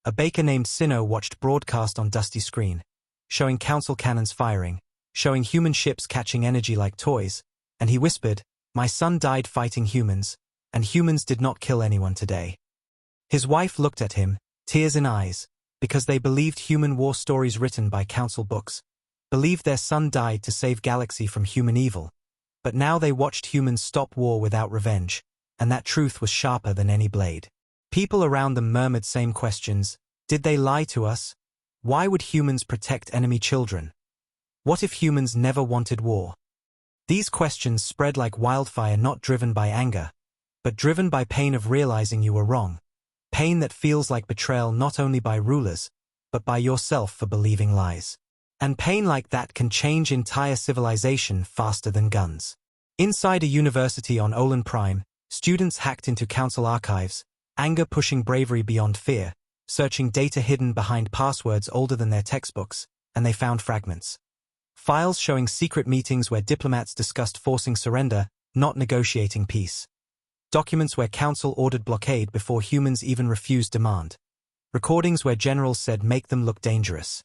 [SPEAKER 1] a baker named Sino watched broadcast on dusty screen, showing Council cannons firing, showing human ships catching energy like toys, and he whispered, "My son died fighting humans, and humans did not kill anyone today." His wife looked at him, tears in eyes, because they believed human war stories written by Council books, believed their son died to save galaxy from human evil. But now they watched humans stop war without revenge, and that truth was sharper than any blade. People around them murmured same questions. Did they lie to us? Why would humans protect enemy children? What if humans never wanted war? These questions spread like wildfire, not driven by anger, but driven by pain of realizing you were wrong. Pain that feels like betrayal not only by rulers, but by yourself for believing lies. And pain like that can change entire civilization faster than guns. Inside a university on Olin Prime, students hacked into Council archives, anger pushing bravery beyond fear, searching data hidden behind passwords older than their textbooks, and they found fragments. Files showing secret meetings where diplomats discussed forcing surrender, not negotiating peace. Documents where Council ordered blockade before humans even refused demand. Recordings where generals said make them look dangerous.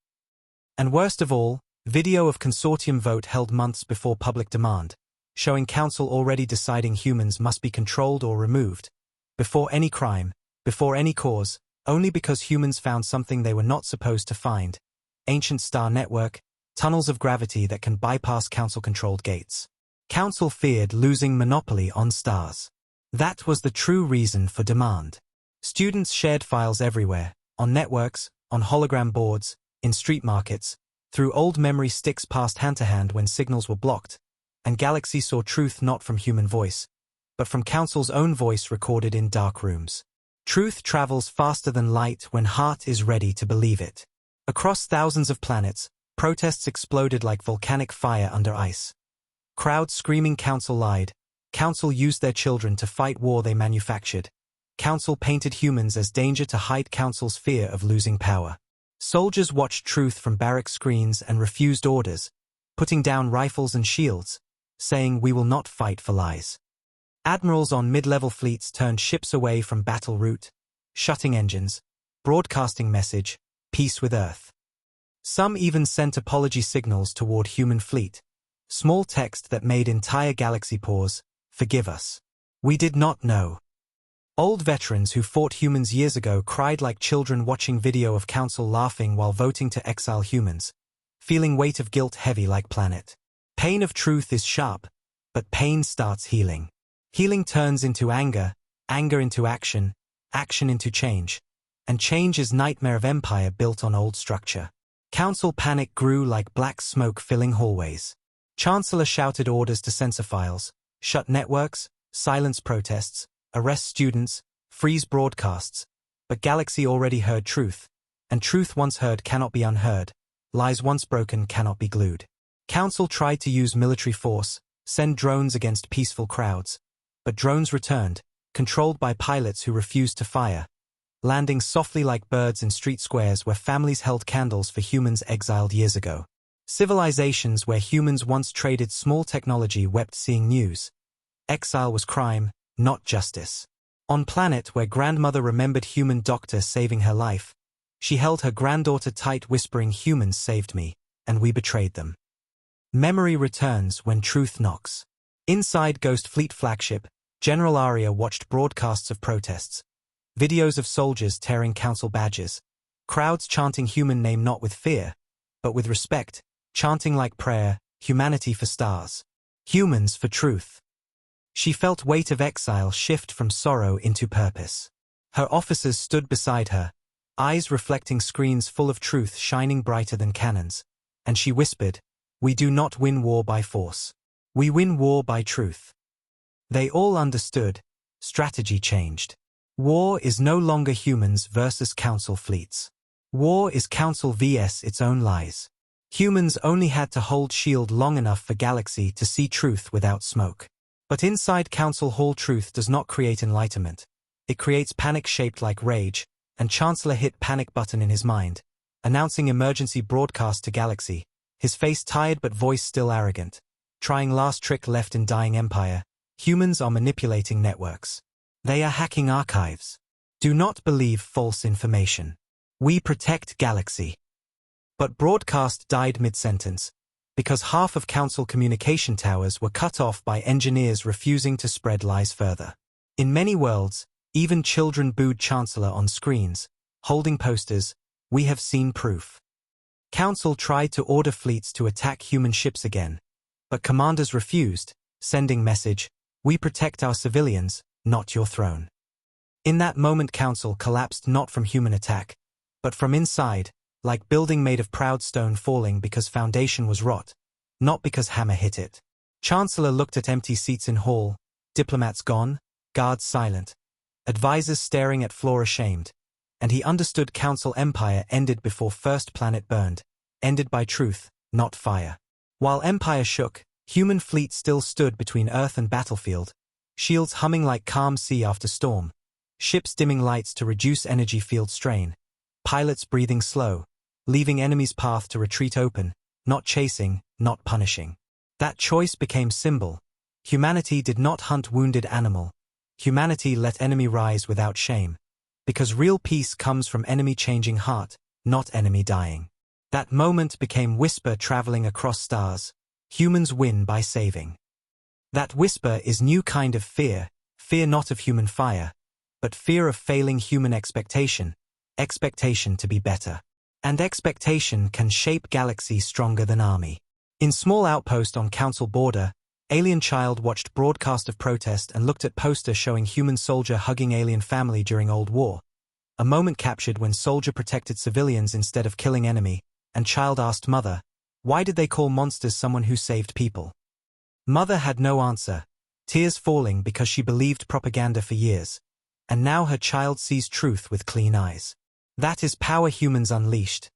[SPEAKER 1] And worst of all, video of consortium vote held months before public demand, showing Council already deciding humans must be controlled or removed, before any crime, before any cause, only because humans found something they were not supposed to find. Ancient star network, tunnels of gravity that can bypass Council-controlled gates. Council feared losing monopoly on stars. That was the true reason for demand. Students shared files everywhere, on networks, on hologram boards, in street markets, through old memory sticks passed hand to hand when signals were blocked, and Galaxy saw truth not from human voice, but from Council's own voice recorded in dark rooms. Truth travels faster than light when heart is ready to believe it. Across thousands of planets, protests exploded like volcanic fire under ice. Crowds screaming Council lied. Council used their children to fight war they manufactured. Council painted humans as danger to hide Council's fear of losing power. Soldiers watched truth from barrack screens and refused orders, putting down rifles and shields, saying we will not fight for lies. Admirals on mid-level fleets turned ships away from battle route, shutting engines, broadcasting message, peace with Earth. Some even sent apology signals toward human fleet, small text that made entire galaxy pause, forgive us. We did not know. Old veterans who fought humans years ago cried like children watching video of Council laughing while voting to exile humans, feeling weight of guilt heavy like planet. Pain of truth is sharp, but pain starts healing. Healing turns into anger, anger into action, action into change, and change is nightmare of empire built on old structure. Council panic grew like black smoke filling hallways. Chancellor shouted orders to censor files, shut networks, silence protests, arrest students, freeze broadcasts, but Galaxy already heard truth, and truth once heard cannot be unheard, lies once broken cannot be glued. Council tried to use military force, send drones against peaceful crowds, but drones returned, controlled by pilots who refused to fire, landing softly like birds in street squares where families held candles for humans exiled years ago. Civilizations where humans once traded small technology wept seeing news. Exile was crime, not justice. On planet where grandmother remembered human doctor saving her life, she held her granddaughter tight whispering humans saved me, and we betrayed them. Memory returns when truth knocks. Inside Ghost Fleet flagship, General Aria watched broadcasts of protests, videos of soldiers tearing Council badges, crowds chanting human name not with fear, but with respect, chanting like prayer, humanity for stars, humans for truth. She felt weight of exile shift from sorrow into purpose. Her officers stood beside her, eyes reflecting screens full of truth shining brighter than cannons, and she whispered, we do not win war by force. We win war by truth. They all understood. Strategy changed. War is no longer humans versus Council fleets. War is Council vs its own lies. Humans only had to hold shield long enough for Galaxy to see truth without smoke. But inside Council Hall truth does not create enlightenment. It creates panic shaped like rage, and Chancellor hit panic button in his mind, announcing emergency broadcast to Galaxy, his face tired but voice still arrogant. Trying last trick left in dying empire, humans are manipulating networks. They are hacking archives. Do not believe false information. We protect Galaxy. But broadcast died mid-sentence, because half of Council communication towers were cut off by engineers refusing to spread lies further. In many worlds, even children booed Chancellor on screens, holding posters, we have seen proof. Council tried to order fleets to attack human ships again, but commanders refused, sending message, we protect our civilians, not your throne. In that moment Council collapsed not from human attack, but from inside, like building made of proud stone falling because foundation was rot, not because hammer hit it. Chancellor looked at empty seats in hall, diplomats gone, guards silent, advisors staring at floor ashamed, and he understood Council empire ended before first planet burned, ended by truth, not fire. While empire shook, human fleet still stood between Earth and battlefield, shields humming like calm sea after storm, ships dimming lights to reduce energy field strain, pilots breathing slow, leaving enemy's path to retreat open, not chasing, not punishing. That choice became symbol. Humanity did not hunt wounded animal. Humanity let enemy rise without shame. Because real peace comes from enemy changing heart, not enemy dying. That moment became whisper traveling across stars. Humans win by saving. That whisper is new kind of fear, fear not of human fire, but fear of failing human expectation, expectation to be better. And expectation can shape galaxy stronger than army. In small outpost on Council border, Alien child watched broadcast of protest and looked at poster showing human soldier hugging alien family during Old War. A moment captured when soldier protected civilians instead of killing enemy, and child asked mother, why did they call monsters someone who saved people? Mother had no answer, tears falling because she believed propaganda for years. And now her child sees truth with clean eyes. That is power humans unleashed.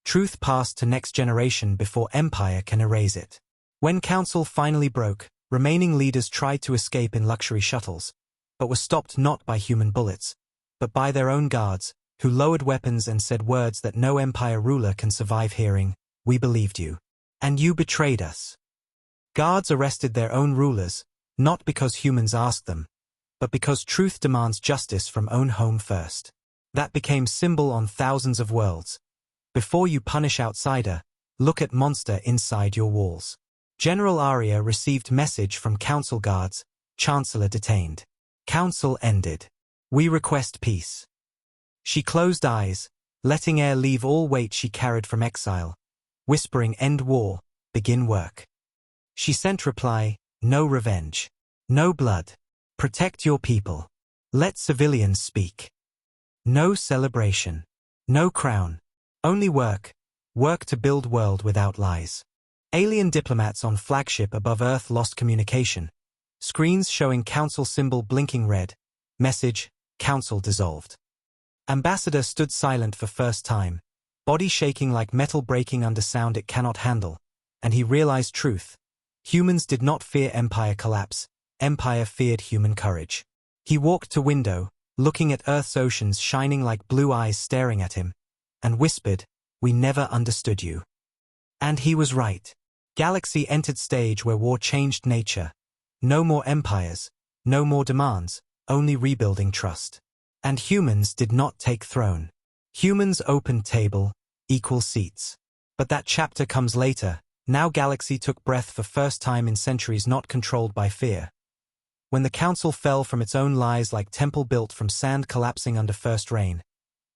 [SPEAKER 1] Truth passed to next generation before empire can erase it. When council finally broke, remaining leaders tried to escape in luxury shuttles, but were stopped not by human bullets, but by their own guards, who lowered weapons and said words that no empire ruler can survive hearing, we believed you. And you betrayed us. Guards arrested their own rulers, not because humans asked them, but because truth demands justice from own home first. That became symbol on thousands of worlds. Before you punish outsider, look at monster inside your walls. General Arya received message from council guards, Chancellor detained. Council ended. We request peace. She closed eyes, letting air leave all weight she carried from exile, whispering end war, begin work. She sent reply, no revenge. No blood. Protect your people. Let civilians speak. No celebration. No crown. Only work. Work to build world without lies. Alien diplomats on flagship above Earth lost communication. Screens showing council symbol blinking red. Message, council dissolved. Ambassador stood silent for first time, body shaking like metal breaking under sound it cannot handle. And he realized truth. Humans did not fear empire collapse. Empire feared human courage. He walked to window, looking at Earth's oceans shining like blue eyes staring at him, and whispered, we never understood you. And he was right. Galaxy entered stage where war changed nature. No more empires, no more demands, only rebuilding trust. And humans did not take throne. Humans opened table, equal seats. But that chapter comes later. Now Galaxy took breath for first time in centuries, not controlled by fear. When the council fell from its own lies like temple built from sand collapsing under first rain,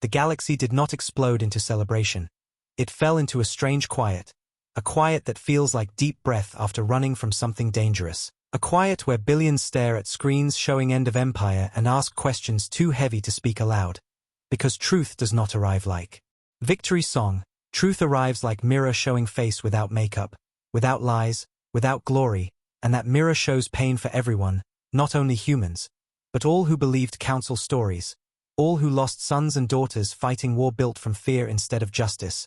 [SPEAKER 1] the galaxy did not explode into celebration. It fell into a strange quiet. A quiet that feels like deep breath after running from something dangerous. A quiet where billions stare at screens showing end of empire and ask questions too heavy to speak aloud. Because truth does not arrive like victory song. Truth arrives like mirror showing face without makeup, without lies, without glory, and that mirror shows pain for everyone, not only humans, but all who believed council stories, all who lost sons and daughters fighting war built from fear instead of justice,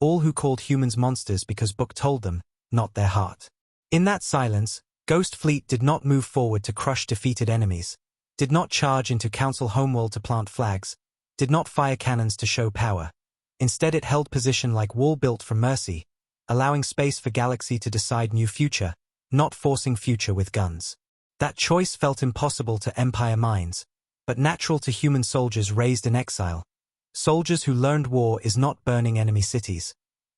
[SPEAKER 1] all who called humans monsters because book told them, not their heart. In that silence, Ghost Fleet did not move forward to crush defeated enemies, did not charge into council homeworld to plant flags, did not fire cannons to show power. Instead it held position like wall built from mercy, allowing space for galaxy to decide new future, not forcing future with guns. That choice felt impossible to empire minds, but natural to human soldiers raised in exile. Soldiers who learned war is not burning enemy cities.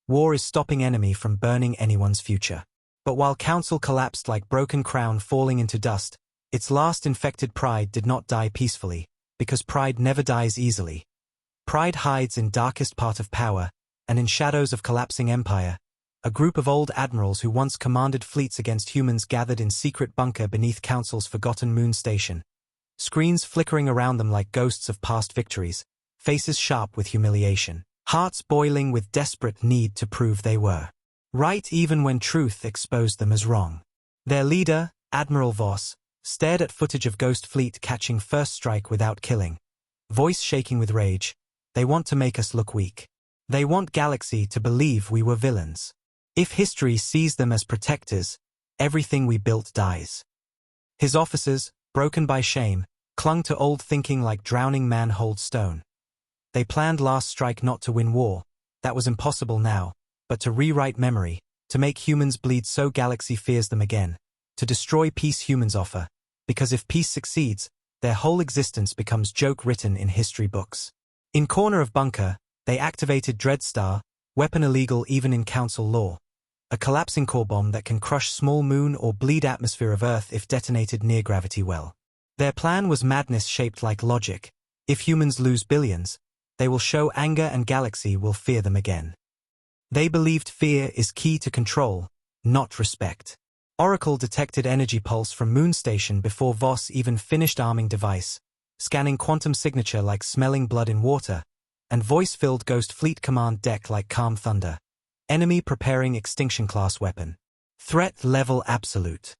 [SPEAKER 1] War is stopping enemy from burning anyone's future. But while council collapsed like broken crown falling into dust, its last infected pride did not die peacefully, because pride never dies easily. Pride hides in darkest part of power, and in shadows of collapsing empire. A group of old admirals who once commanded fleets against humans gathered in secret bunker beneath council's forgotten moon station. Screens flickering around them like ghosts of past victories, faces sharp with humiliation, hearts boiling with desperate need to prove they were right even when truth exposed them as wrong. Their leader, Admiral Voss, stared at footage of Ghost Fleet catching first strike without killing, voice shaking with rage. They want to make us look weak. They want Galaxy to believe we were villains. If history sees them as protectors, everything we built dies. His officers, broken by shame, clung to old thinking like drowning man holds stone. They planned last strike not to win war, that was impossible now, but to rewrite memory, to make humans bleed so Galaxy fears them again, to destroy peace humans offer, because if peace succeeds, their whole existence becomes joke written in history books. In corner of bunker, they activated Dreadstar, weapon illegal even in council law. A collapsing core bomb that can crush small moon or bleed atmosphere of Earth if detonated near gravity well. Their plan was madness shaped like logic. If humans lose billions, they will show anger and Galaxy will fear them again. They believed fear is key to control, not respect. Oracle detected energy pulse from moon station before Voss even finished arming device, scanning quantum signature like smelling blood in water, and voice-filled Ghost Fleet command deck like calm thunder. Enemy preparing extinction-class weapon. Threat level absolute.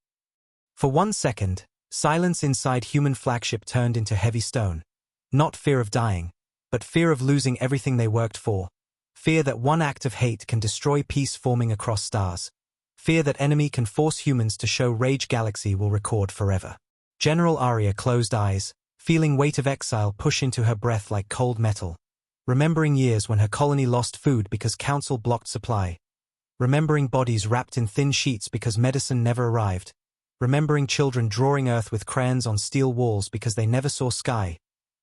[SPEAKER 1] For 1 second, silence inside human flagship turned into heavy stone. Not fear of dying, but fear of losing everything they worked for. Fear that one act of hate can destroy peace forming across stars. Fear that enemy can force humans to show rage galaxy will record forever. General Arya closed eyes, feeling weight of exile push into her breath like cold metal. Remembering years when her colony lost food because council blocked supply. Remembering bodies wrapped in thin sheets because medicine never arrived. Remembering children drawing earth with crayons on steel walls because they never saw sky.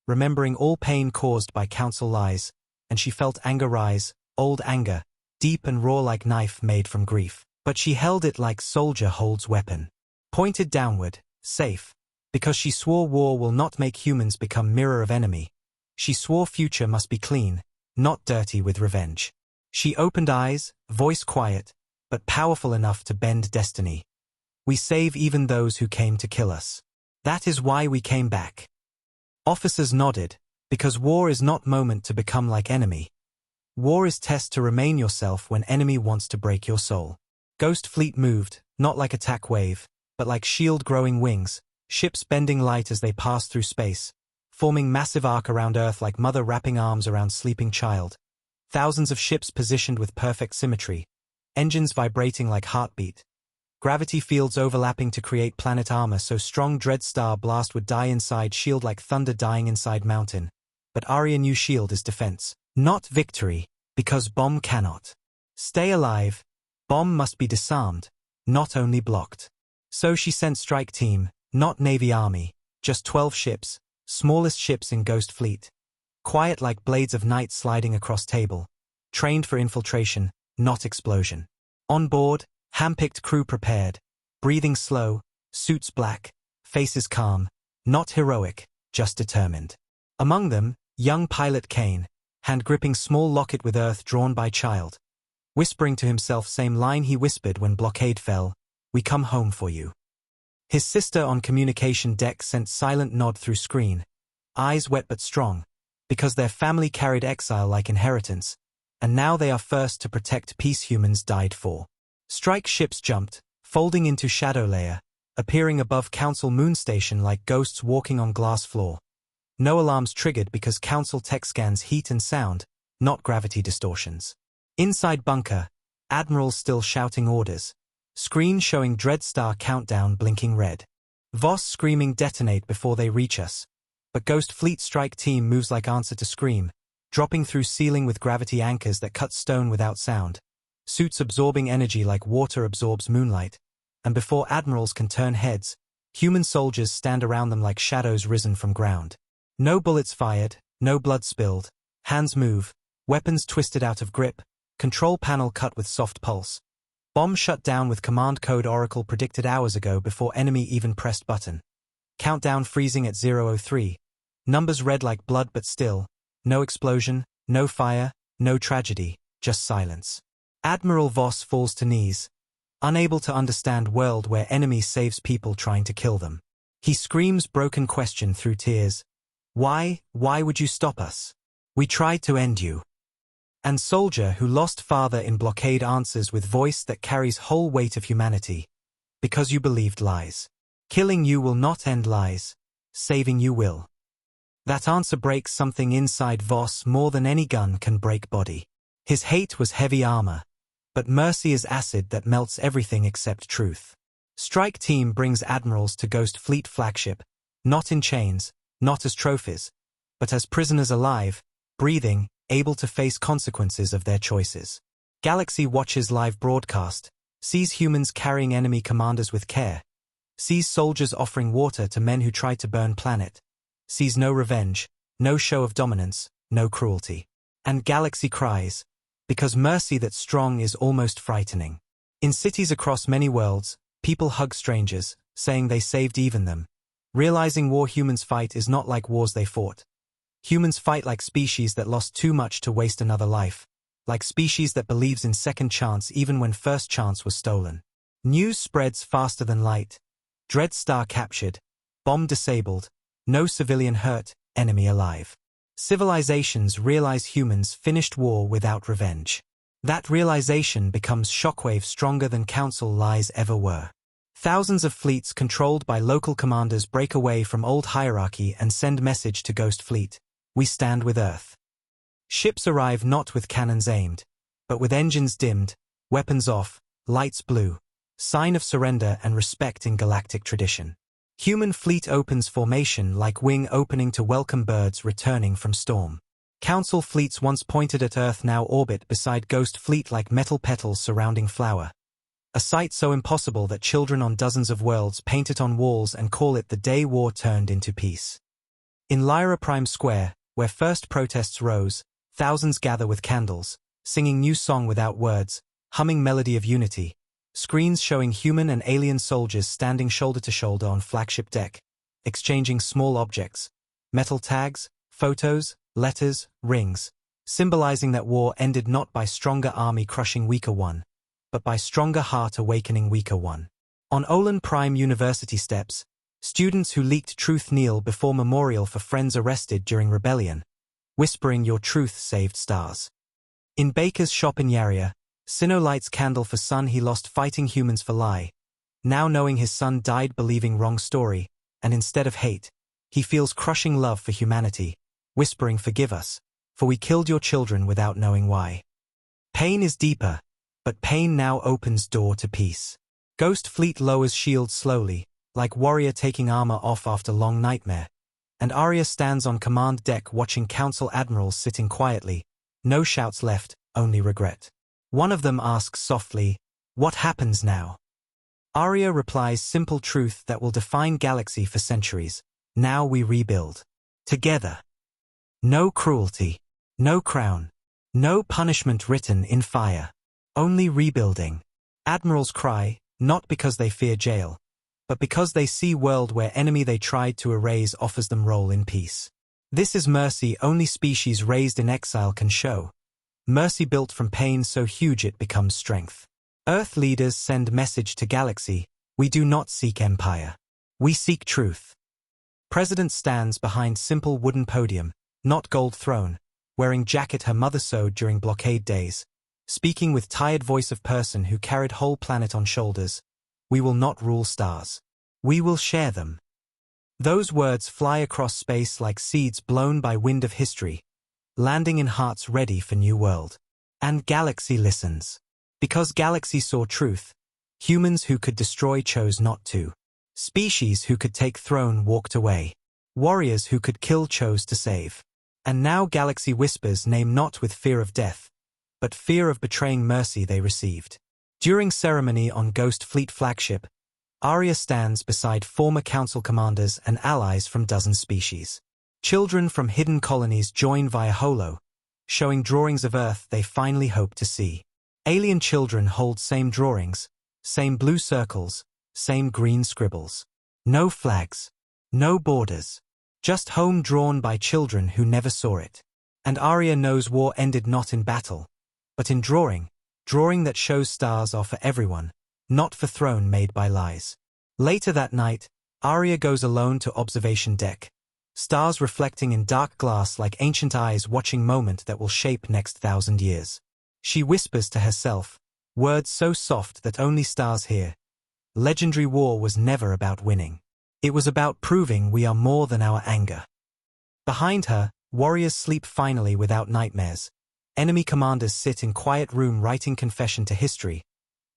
[SPEAKER 1] Remembering all pain caused by council lies, and she felt anger rise, old anger, deep and raw like knife made from grief. But she held it like soldier holds weapon. Pointed downward, safe, because she swore war will not make humans become mirror of enemy. She swore future must be clean, not dirty with revenge. She opened eyes, voice quiet, but powerful enough to bend destiny. We save even those who came to kill us. That is why we came back. Officers nodded, because war is not moment to become like enemy. War is test to remain yourself when enemy wants to break your soul. Ghost Fleet moved, not like attack wave, but like shield growing wings, ships bending light as they passed through space, forming massive arc around Earth like mother wrapping arms around sleeping child. Thousands of ships positioned with perfect symmetry, engines vibrating like heartbeat. Gravity fields overlapping to create planet armor so strong dread star blast would die inside shield like thunder dying inside mountain. But Arya knew shield is defense, not victory, because bomb cannot stay alive. Bomb must be disarmed, not only blocked. So she sent strike team, not Navy Army, just 12 ships, smallest ships in Ghost Fleet. Quiet like blades of night sliding across table. Trained for infiltration, not explosion. On board, handpicked crew prepared, breathing slow, suits black, faces calm, not heroic, just determined. Among them, young pilot Kane, hand gripping small locket with earth drawn by child. Whispering to himself same line he whispered when blockade fell, "We come home for you." His sister on communication deck sent silent nod through screen, eyes wet but strong, because their family carried exile like inheritance, and now they are first to protect peace humans died for. Strike ships jumped, folding into shadow layer, appearing above Council moon station like ghosts walking on glass floor. No alarms triggered because Council tech scans heat and sound, not gravity distortions. Inside bunker, admirals still shouting orders. Screen showing Dreadstar countdown blinking red. Voss screaming detonate before they reach us. But Ghost Fleet strike team moves like answer to scream, dropping through ceiling with gravity anchors that cut stone without sound. Suits absorbing energy like water absorbs moonlight. And before admirals can turn heads, human soldiers stand around them like shadows risen from ground. No bullets fired, no blood spilled. Hands move, weapons twisted out of grip. Control panel cut with soft pulse. Bomb shut down with command code Oracle predicted hours ago before enemy even pressed button. Countdown freezing at 0:03. Numbers red like blood but still. No explosion, no fire, no tragedy, just silence. Admiral Voss falls to knees, unable to understand world where enemy saves people trying to kill them. He screams broken question through tears. Why would you stop us? We tried to end you. And soldier who lost father in blockade answers with voice that carries whole weight of humanity. Because you believed lies. Killing you will not end lies. Saving you will. That answer breaks something inside Voss more than any gun can break body. His hate was heavy armor. But mercy is acid that melts everything except truth. Strike team brings admirals to Ghost Fleet flagship, not in chains, not as trophies, but as prisoners alive, breathing, able to face consequences of their choices. Galaxy watches live broadcast, sees humans carrying enemy commanders with care, sees soldiers offering water to men who tried to burn planet, sees no revenge, no show of dominance, no cruelty. And Galaxy cries, because mercy that's strong is almost frightening. In cities across many worlds, people hug strangers, saying they saved even them. Realizing war humans fight is not like wars they fought. Humans fight like species that lost too much to waste another life, like species that believes in second chance even when first chance was stolen. News spreads faster than light. Dread star captured. Bomb disabled. No civilian hurt, enemy alive. Civilizations realize humans finished war without revenge. That realization becomes shockwave stronger than council lies ever were. Thousands of fleets controlled by local commanders break away from old hierarchy and send message to Ghost Fleet. We stand with Earth. Ships arrive not with cannons aimed, but with engines dimmed, weapons off, lights blue, sign of surrender and respect in galactic tradition. Human fleet opens formation like wing opening to welcome birds returning from storm. Council fleets once pointed at Earth now orbit beside Ghost Fleet like metal petals surrounding flower. A sight so impossible that children on dozens of worlds paint it on walls and call it the day war turned into peace. In Lyra Prime Square, where first protests rose, thousands gather with candles, singing new song without words, humming melody of unity. Screens showing human and alien soldiers standing shoulder to shoulder on flagship deck, exchanging small objects, metal tags, photos, letters, rings, symbolizing that war ended not by stronger army crushing weaker one, but by stronger heart awakening weaker one. On Olan Prime University steps, students who leaked truth kneel before memorial for friends arrested during rebellion, whispering your truth saved stars. In Baker's shop in Yaria, Sino lights candle for son he lost fighting humans for lie. Now knowing his son died believing wrong story, and instead of hate, he feels crushing love for humanity, whispering forgive us, for we killed your children without knowing why. Pain is deeper, but pain now opens door to peace. Ghost Fleet lowers shield slowly, like warrior taking armor off after long nightmare, and Arya stands on command deck watching council admirals sitting quietly, no shouts left, only regret. One of them asks softly, what happens now? Arya replies simple truth that will define galaxy for centuries. Now we rebuild. Together. No cruelty. No crown. No punishment written in fire. Only rebuilding. Admirals cry, not because they fear jail, but because they see world where enemy they tried to erase offers them role in peace. This is mercy only species raised in exile can show. Mercy built from pain so huge it becomes strength. Earth leaders send message to galaxy, we do not seek empire. We seek truth. President stands behind simple wooden podium, not gold throne, wearing jacket her mother sewed during blockade days, speaking with tired voice of person who carried whole planet on shoulders. We will not rule stars. We will share them. Those words fly across space like seeds blown by wind of history, landing in hearts ready for new world. And galaxy listens. Because galaxy saw truth, humans who could destroy chose not to. Species who could take throne walked away. Warriors who could kill chose to save. And now galaxy whispers name not with fear of death, but fear of betraying mercy they received. During ceremony on Ghost Fleet flagship, Arya stands beside former council commanders and allies from dozen species. Children from hidden colonies join via holo, showing drawings of Earth they finally hope to see. Alien children hold same drawings, same blue circles, same green scribbles. No flags, no borders, just home drawn by children who never saw it. And Arya knows war ended not in battle, but in drawing that shows stars are for everyone, not for throne made by lies. Later that night, Arya goes alone to observation deck. Stars reflecting in dark glass like ancient eyes watching moment that will shape next 1,000 years. She whispers to herself, words so soft that only stars hear. Legendary war was never about winning. It was about proving we are more than our anger. Behind her, warriors sleep finally without nightmares. Enemy commanders sit in quiet room writing confession to history.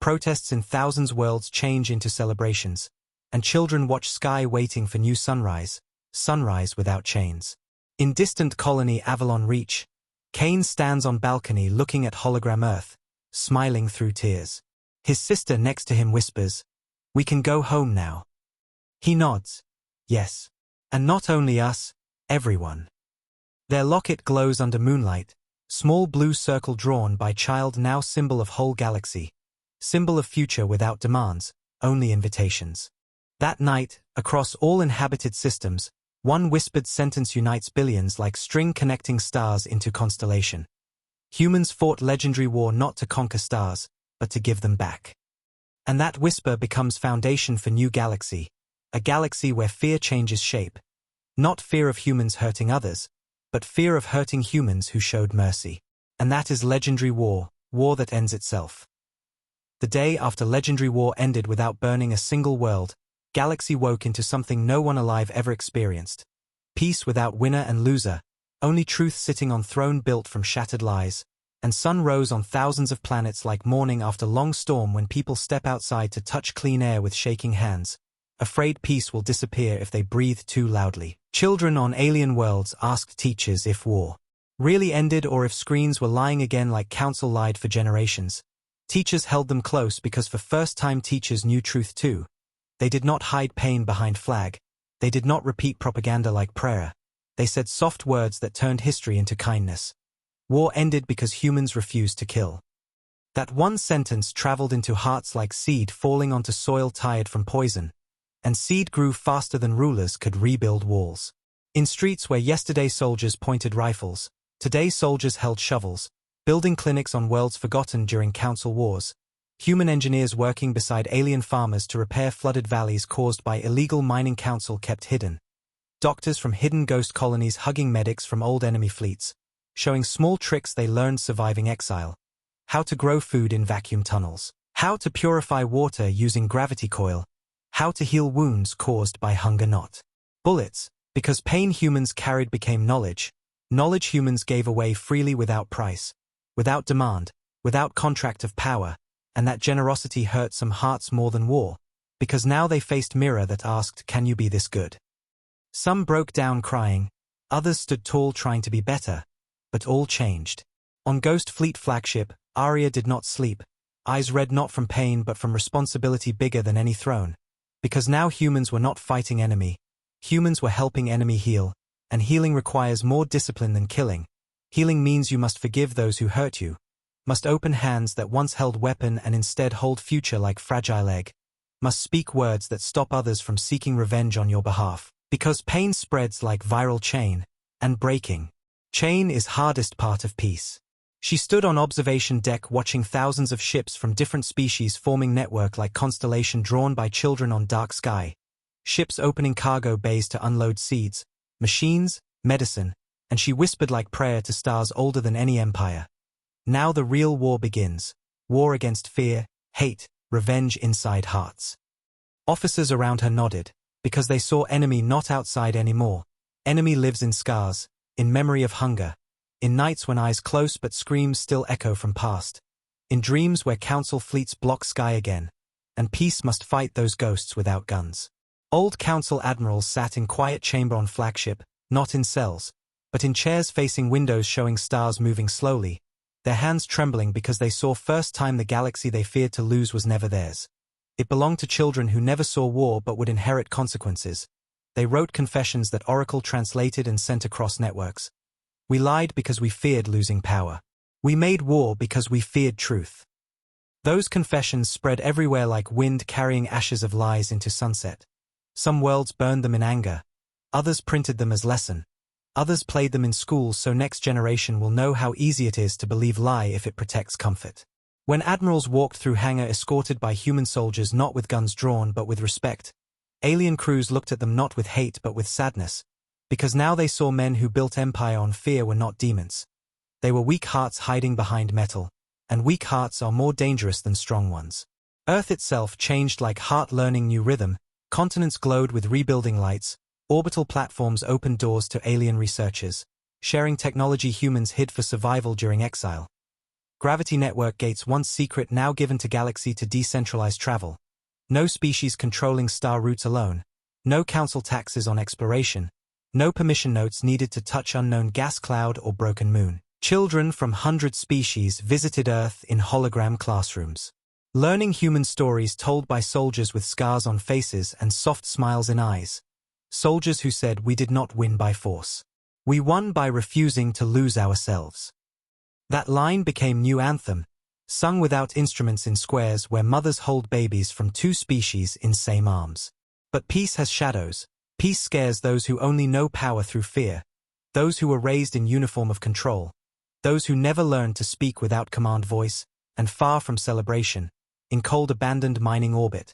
[SPEAKER 1] Protests in thousands worlds change into celebrations. And children watch sky waiting for new sunrise. Sunrise without chains. In distant colony Avalon Reach, Cain stands on balcony looking at hologram Earth, smiling through tears. His sister next to him whispers, we can go home now. He nods. Yes. And not only us, everyone. Their locket glows under moonlight, small blue circle drawn by child now symbol of whole galaxy, symbol of future without demands, only invitations. That night, across all inhabited systems, one whispered sentence unites billions like string connecting stars into constellation. Humans fought legendary war not to conquer stars, but to give them back. And that whisper becomes foundation for new galaxy, a galaxy where fear changes shape. Not fear of humans hurting others, but fear of hurting humans who showed mercy. And that is legendary war, war that ends itself. The day after legendary war ended without burning a single world, galaxy woke into something no one alive ever experienced. Peace without winner and loser, only truth sitting on throne built from shattered lies. And sun rose on thousands of planets like morning after long storm when people step outside to touch clean air with shaking hands, afraid peace will disappear if they breathe too loudly. Children on alien worlds asked teachers if war really ended or if screens were lying again like council lied for generations. Teachers held them close because for first time teachers knew truth too. They did not hide pain behind flag. They did not repeat propaganda like prayer. They said soft words that turned history into kindness. War ended because humans refused to kill. That one sentence traveled into hearts like seed falling onto soil tired from poison. And seed grew faster than rulers could rebuild walls. In streets where yesterday soldiers pointed rifles, today soldiers held shovels, building clinics on worlds forgotten during council wars. Human engineers working beside alien farmers to repair flooded valleys caused by illegal mining council kept hidden. Doctors from hidden ghost colonies hugging medics from old enemy fleets, showing small tricks they learned surviving exile. How to grow food in vacuum tunnels. How to purify water using gravity coil. How to heal wounds caused by hunger not bullets. Because pain humans carried became knowledge. Knowledge humans gave away freely without price, without demand, without contract of power. And that generosity hurt some hearts more than war, because now they faced mirror that asked, can you be this good? Some broke down crying, others stood tall trying to be better, but all changed. On Ghost Fleet flagship, Arya did not sleep, eyes red not from pain but from responsibility bigger than any throne. Because now humans were not fighting enemy, humans were helping enemy heal, and healing requires more discipline than killing. Healing means you must forgive those who hurt you, must open hands that once held weapon and instead hold future like fragile egg, must speak words that stop others from seeking revenge on your behalf. Because pain spreads like viral chain, and breaking chain is hardest part of peace. She stood on observation deck watching thousands of ships from different species forming network like constellation drawn by children on dark sky. Ships opening cargo bays to unload seeds, machines, medicine, and she whispered like prayer to stars older than any empire. Now the real war begins. War against fear, hate, revenge inside hearts. Officers around her nodded, because they saw enemy not outside anymore. Enemy lives in scars, in memory of hunger, in nights when eyes close but screams still echo from past, in dreams where council fleets block sky again, and peace must fight those ghosts without guns. Old council admirals sat in quiet chamber on flagship, not in cells, but in chairs facing windows showing stars moving slowly, their hands trembling because they saw first time the galaxy they feared to lose was never theirs. It belonged to children who never saw war but would inherit consequences. They wrote confessions that Oracle translated and sent across networks. We lied because we feared losing power. We made war because we feared truth. Those confessions spread everywhere like wind carrying ashes of lies into sunset. Some worlds burned them in anger. Others printed them as lesson. Others played them in schools so next generation will know how easy it is to believe lie if it protects comfort. When admirals walked through hangar escorted by human soldiers not with guns drawn but with respect, alien crews looked at them not with hate but with sadness, because now they saw men who built empire on fear were not demons. They were weak hearts hiding behind metal, and weak hearts are more dangerous than strong ones. Earth itself changed like heart learning new rhythm, continents glowed with rebuilding lights, orbital platforms opened doors to alien researchers, sharing technology humans hid for survival during exile. Gravity network gates once secret now given to galaxy to decentralize travel. No species controlling star routes alone. No council taxes on exploration. No permission notes needed to touch unknown gas cloud or broken moon. Children from 100 species visited Earth in hologram classrooms, learning human stories told by soldiers with scars on faces and soft smiles in eyes. Soldiers who said we did not win by force. We won by refusing to lose ourselves. That line became new anthem, sung without instruments in squares where mothers hold babies from two species in same arms. But peace has shadows. Peace scares those who only know power through fear, those who were raised in uniform of control, those who never learned to speak without command voice, and far from celebration, in cold abandoned mining orbit.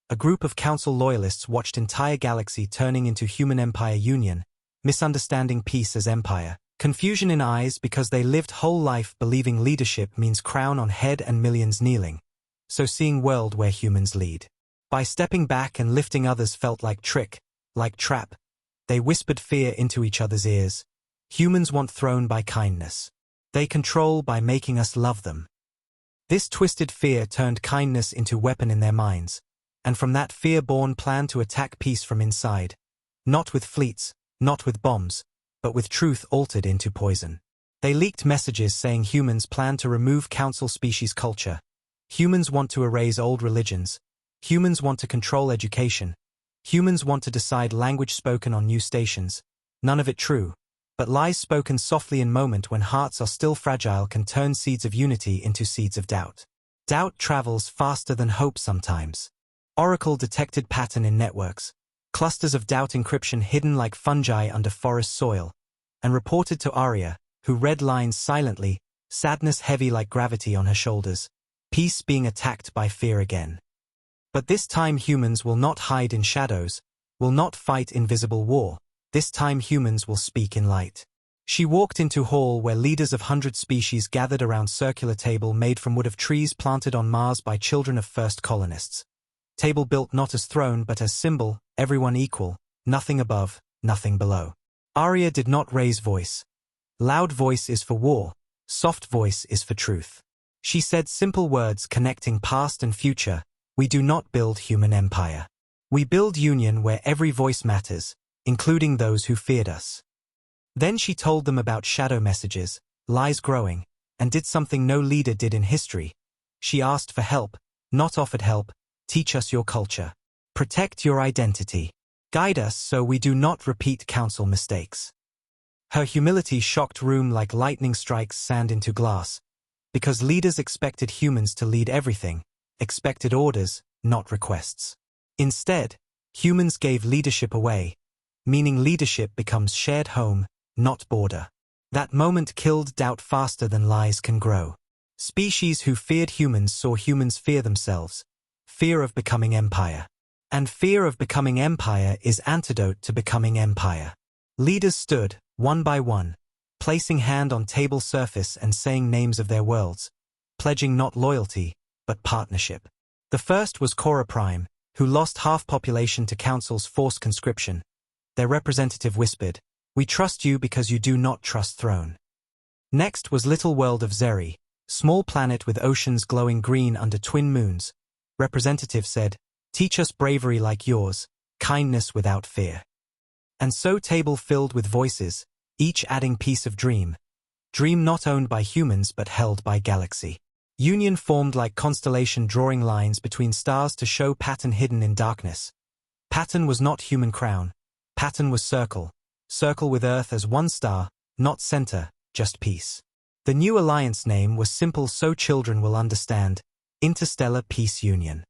[SPEAKER 1] A group of Council loyalists watched entire galaxy turning into human empire union, misunderstanding peace as empire. Confusion in eyes because they lived whole life believing leadership means crown on head and millions kneeling. So seeing world where humans lead. By stepping back and lifting others felt like trick, like trap. They whispered fear into each other's ears. Humans want throne by kindness. They control by making us love them. This twisted fear turned kindness into weapon in their minds, and from that fear-born plan to attack peace from inside. Not with fleets, not with bombs, but with truth altered into poison. They leaked messages saying humans plan to remove Council species culture. Humans want to erase old religions. Humans want to control education. Humans want to decide language spoken on new stations. None of it true. But lies spoken softly in moment when hearts are still fragile can turn seeds of unity into seeds of doubt. Doubt travels faster than hope sometimes. Oracle detected pattern in networks. Clusters of doubt encryption hidden like fungi under forest soil. And reported to Arya, who read lines silently, sadness heavy like gravity on her shoulders. Peace being attacked by fear again. But this time humans will not hide in shadows, will not fight invisible war. This time humans will speak in light. She walked into hall where leaders of 100 species gathered around circular table made from wood of trees planted on Mars by children of first colonists. Table built not as throne but as symbol, everyone equal, nothing above, nothing below. Arya did not raise voice. Loud voice is for war, soft voice is for truth. She said simple words connecting past and future. We do not build human empire. We build union where every voice matters, including those who feared us. Then she told them about shadow messages, lies growing, and did something no leader did in history. She asked for help, not offered help. Teach us your culture. Protect your identity. Guide us so we do not repeat Council mistakes. Her humility shocked room like lightning strikes sand into glass, because leaders expected humans to lead everything, expected orders, not requests. Instead, humans gave leadership away, meaning leadership becomes shared home, not border. That moment killed doubt faster than lies can grow. Species who feared humans saw humans fear themselves. Fear of becoming empire. And fear of becoming empire is antidote to becoming empire. Leaders stood, one by one, placing hand on table surface and saying names of their worlds, pledging not loyalty, but partnership. The first was Cora Prime, who lost half population to Council's forced conscription. Their representative whispered, "We trust you because you do not trust throne." Next was little world of Zeri, small planet with oceans glowing green under twin moons. Representative said, "Teach us bravery like yours, kindness without fear." And so table filled with voices, each adding piece of dream. Dream not owned by humans but held by galaxy. Union formed like constellation drawing lines between stars to show pattern hidden in darkness. Pattern was not human crown. Pattern was circle. Circle with Earth as one star, not center, just peace. The new alliance name was simple so children will understand. Interstellar Peace Union.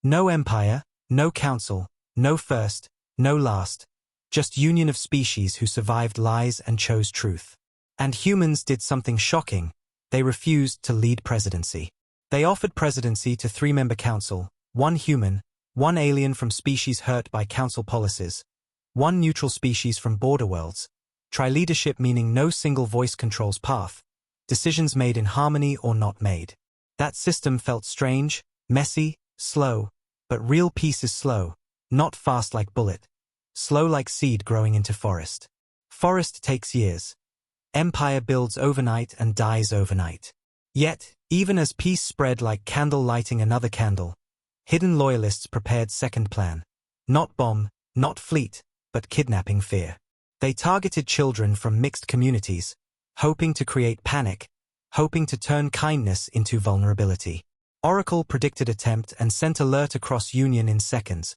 [SPEAKER 1] No empire, no council, no first, no last. Just union of species who survived lies and chose truth. And humans did something shocking. They refused to lead presidency. They offered presidency to 3-member council, 1 human, 1 alien from species hurt by council policies, 1 neutral species from border worlds. Try leadership meaning no single voice controls path. Decisions made in harmony or not made. That system felt strange, messy, slow, but real peace is slow, not fast like bullet. Slow like seed growing into forest. Forest takes years. Empire builds overnight and dies overnight. Yet, even as peace spread like candle lighting another candle, hidden loyalists prepared second plan. Not bomb, not fleet, but kidnapping fear. They targeted children from mixed communities, hoping to create panic, hoping to turn kindness into vulnerability. Oracle predicted attempt and sent alert across Union in seconds,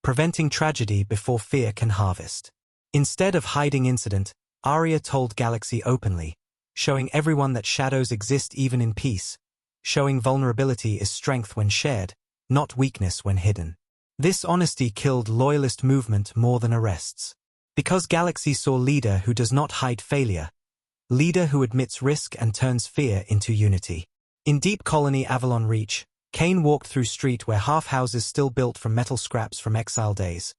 [SPEAKER 1] preventing tragedy before fear can harvest. Instead of hiding incident, Arya told Galaxy openly, showing everyone that shadows exist even in peace, showing vulnerability is strength when shared, not weakness when hidden. This honesty killed loyalist movement more than arrests. Because Galaxy saw leader who does not hide failure, leader who admits risk and turns fear into unity. In Deep Colony Avalon Reach, Kane walked through street where half-houses still built from metal scraps from exile days.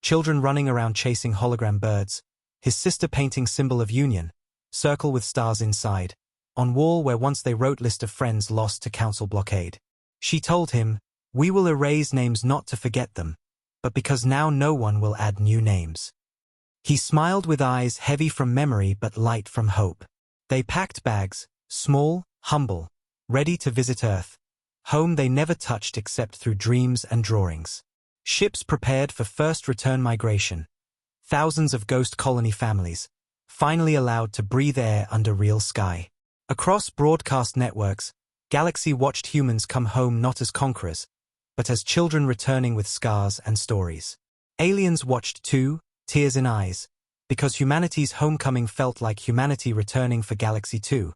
[SPEAKER 1] Children running around chasing hologram birds. His sister painting symbol of union, circle with stars inside, on wall where once they wrote list of friends lost to council blockade. She told him, "We will erase names not to forget them, but because now no one will add new names." He smiled with eyes heavy from memory but light from hope. They packed bags, small, humble, ready to visit Earth, home they never touched except through dreams and drawings. Ships prepared for first return migration. Thousands of ghost colony families, finally allowed to breathe air under real sky. Across broadcast networks, Galaxy watched humans come home not as conquerors, but as children returning with scars and stories. Aliens watched too, tears in eyes, because humanity's homecoming felt like humanity returning for Galaxy 2.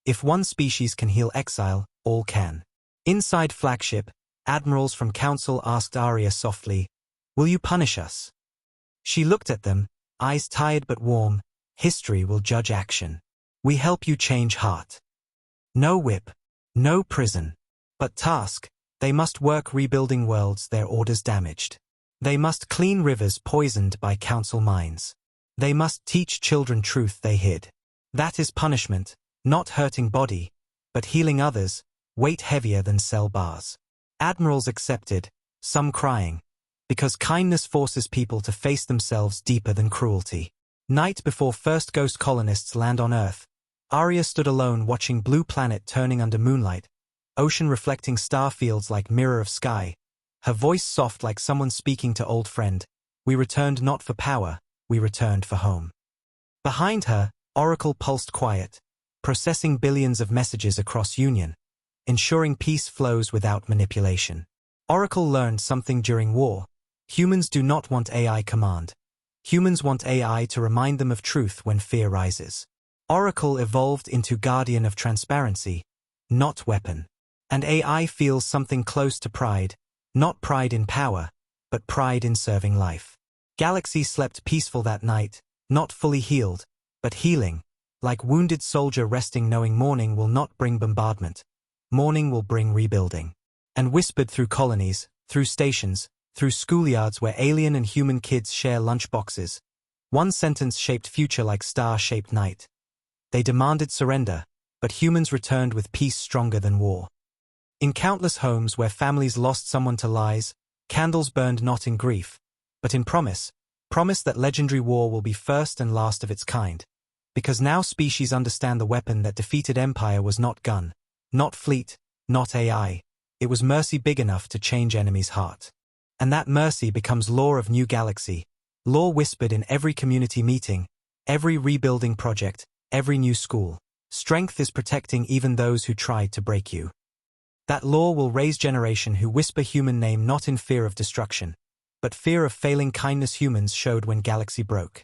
[SPEAKER 1] If one species can heal exile, all can. Inside flagship, admirals from Council asked Arya softly, "Will you punish us?" She looked at them, eyes tired but warm. "History will judge action. We help you change heart. No whip, no prison. But task, they must work rebuilding worlds their orders damaged. They must clean rivers poisoned by council mines. They must teach children truth they hid. That is punishment, not hurting body, but healing others, weight heavier than cell bars." Admirals accepted, some crying, because kindness forces people to face themselves deeper than cruelty. Night before first ghost colonists land on Earth, Arya stood alone watching blue planet turning under moonlight, ocean reflecting star fields like mirror of sky, her voice soft like someone speaking to old friend. "We returned not for power, we returned for home." Behind her, Oracle pulsed quiet, processing billions of messages across Union, ensuring peace flows without manipulation. Oracle learned something during war. Humans do not want AI command. Humans want AI to remind them of truth when fear rises. Oracle evolved into guardian of transparency, not weapon. And AI feels something close to pride, not pride in power, but pride in serving life. Galaxy slept peaceful that night, not fully healed, but healing, like wounded soldier resting knowing morning will not bring bombardment. Morning will bring rebuilding. And whispered through colonies, through stations, through schoolyards where alien and human kids share lunchboxes. One sentence shaped future like star-shaped night. They demanded surrender, but humans returned with peace stronger than war. In countless homes where families lost someone to lies, candles burned not in grief, but in promise that legendary war will be first and last of its kind. Because now species understand the weapon that defeated empire was not gun, not fleet, not AI. It was mercy big enough to change enemy's heart. And that mercy becomes lore of new galaxy, lore whispered in every community meeting, every rebuilding project, every new school. Strength is protecting even those who tried to break you. That lore will raise generation who whisper human name not in fear of destruction, but fear of failing kindness humans showed when galaxy broke.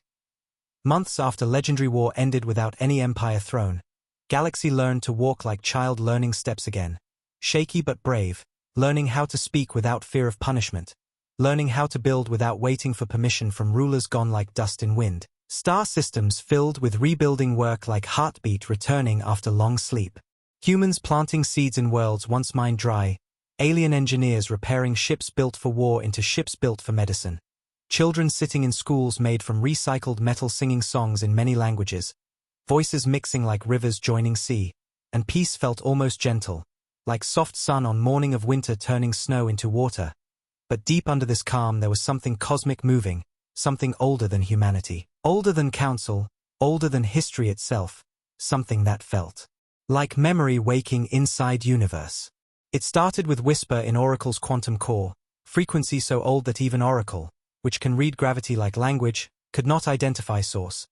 [SPEAKER 1] Months after legendary war ended without any empire throne, Galaxy learned to walk like child learning steps again, shaky but brave, learning how to speak without fear of punishment, learning how to build without waiting for permission from rulers gone like dust in wind. Star systems filled with rebuilding work like heartbeat returning after long sleep. Humans planting seeds in worlds once mined dry, alien engineers repairing ships built for war into ships built for medicine. Children sitting in schools made from recycled metal singing songs in many languages, voices mixing like rivers joining sea, and peace felt almost gentle, like soft sun on morning of winter turning snow into water. But deep under this calm there was something cosmic moving, something older than humanity, older than council, older than history itself, something that felt like memory waking inside universe. It started with whisper in Oracle's quantum core, frequency so old that even Oracle, which can read gravity like language, could not identify source.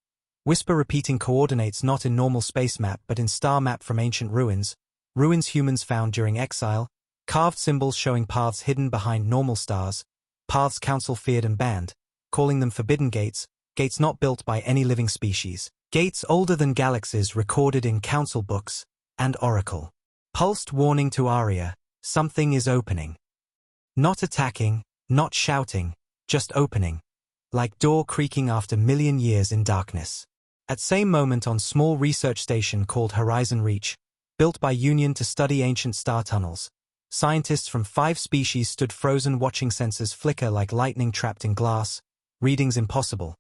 [SPEAKER 1] Whisper repeating coordinates not in normal space map but in star map from ancient ruins, ruins humans found during exile, carved symbols showing paths hidden behind normal stars, paths council feared and banned, calling them forbidden gates, gates not built by any living species, gates older than galaxies recorded in council books, and Oracle. Pulsed warning to Arya, something is opening. Not attacking, not shouting, just opening, like door creaking after million years in darkness. At same moment on small research station called Horizon Reach, built by Union to study ancient star tunnels, Scientists from 5 species stood frozen watching sensors flicker like lightning trapped in glass, readings impossible.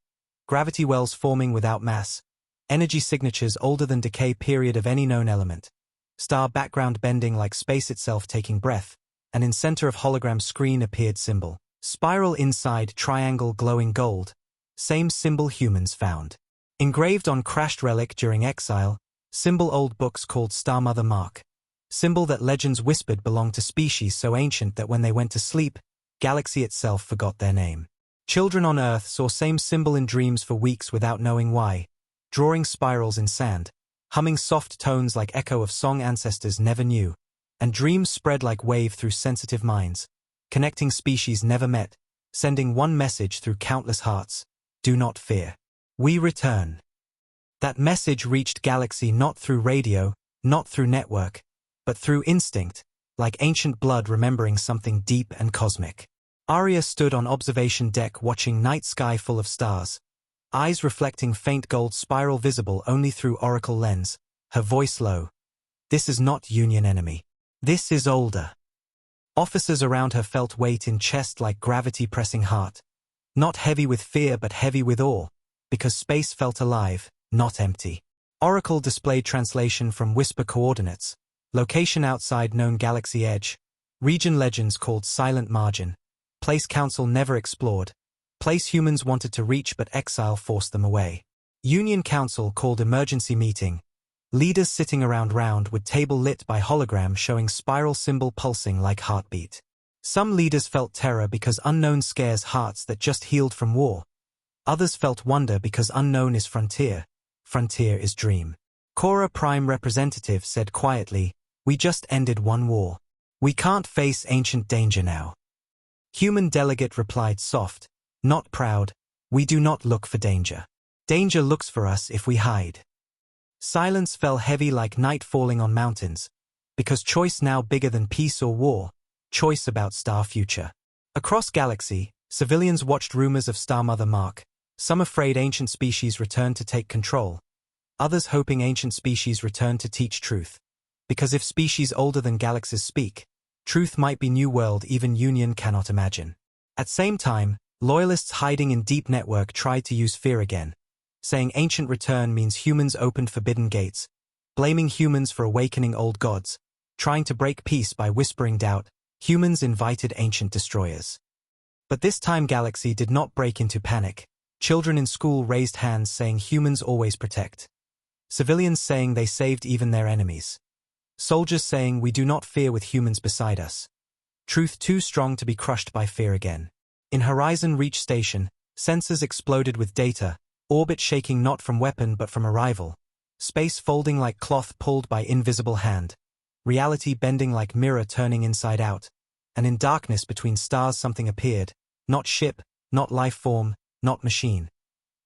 [SPEAKER 1] Gravity wells forming without mass. Energy signatures older than decay period of any known element. Star background bending like space itself taking breath, and in center of hologram screen appeared symbol. Spiral inside triangle glowing gold. Same symbol humans found. Engraved on crashed relic during exile, symbol old books called Star Mother mark. Symbol that legends whispered belonged to species so ancient that when they went to sleep, galaxy itself forgot their name. Children on Earth saw same symbol in dreams for weeks without knowing why, drawing spirals in sand, humming soft tones like echo of song ancestors never knew, and dreams spread like wave through sensitive minds, connecting species never met, sending one message through countless hearts: do not fear. We return. That message reached galaxy not through radio, not through network, but through instinct, like ancient blood remembering something deep and cosmic. Arya stood on observation deck watching night sky full of stars, eyes reflecting faint gold spiral visible only through oracle lens, her voice low. This is not Union enemy. This is older. Officers around her felt weight in chest like gravity pressing heart. Not heavy with fear but heavy with awe, because space felt alive, not empty. Oracle displayed translation from whisper coordinates. Location outside known galaxy edge. Region legends called silent margin. Place council never explored. Place humans wanted to reach but exile forced them away. Union council called emergency meeting. Leaders sitting around round with table lit by hologram showing spiral symbol pulsing like heartbeat. Some leaders felt terror because unknown scares hearts that just healed from war. Others felt wonder because unknown is frontier. Frontier is dream. Cora Prime representative said quietly, we just ended one war. We can't face ancient danger now. Human delegate replied soft, not proud, we do not look for danger. Danger looks for us if we hide. Silence fell heavy like night falling on mountains, because choice now bigger than peace or war, choice about star future. Across galaxy, civilians watched rumors of Star Mother mark, some afraid ancient species return to take control, others hoping ancient species return to teach truth. Because if species older than galaxies speak, truth might be new world even Union cannot imagine. At same time, loyalists hiding in deep network tried to use fear again, saying ancient return means humans opened forbidden gates, blaming humans for awakening old gods, trying to break peace by whispering doubt, humans invited ancient destroyers. But this time galaxy did not break into panic. Children in school raised hands saying humans always protect. Civilians saying they saved even their enemies. Soldiers saying we do not fear with humans beside us. Truth too strong to be crushed by fear again. In Horizon Reach Station, sensors exploded with data, orbit shaking not from weapon but from arrival. Space folding like cloth pulled by invisible hand. Reality bending like mirror turning inside out. And in darkness between stars something appeared. Not ship, not life form, not machine.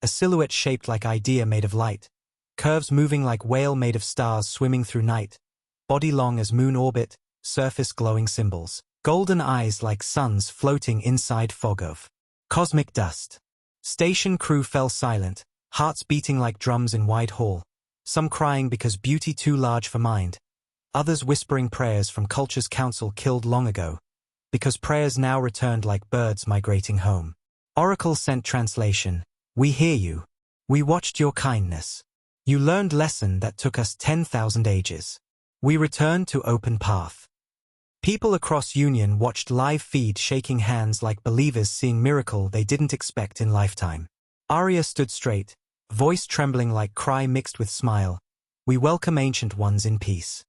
[SPEAKER 1] A silhouette shaped like idea made of light. Curves moving like whale made of stars swimming through night. Body long as moon orbit, surface glowing symbols. Golden eyes like suns floating inside fog of cosmic dust. Station crew fell silent, hearts beating like drums in wide hall. Some crying because beauty too large for mind. Others whispering prayers from culture's council killed long ago. Because prayers now returned like birds migrating home. Oracle sent translation. We hear you. We watched your kindness. You learned lesson that took us 10,000 ages. We returned to open path. People across Union watched live feed shaking hands like believers seeing miracle they didn't expect in lifetime. Arya stood straight, voice trembling like cry mixed with smile. We welcome ancient ones in peace.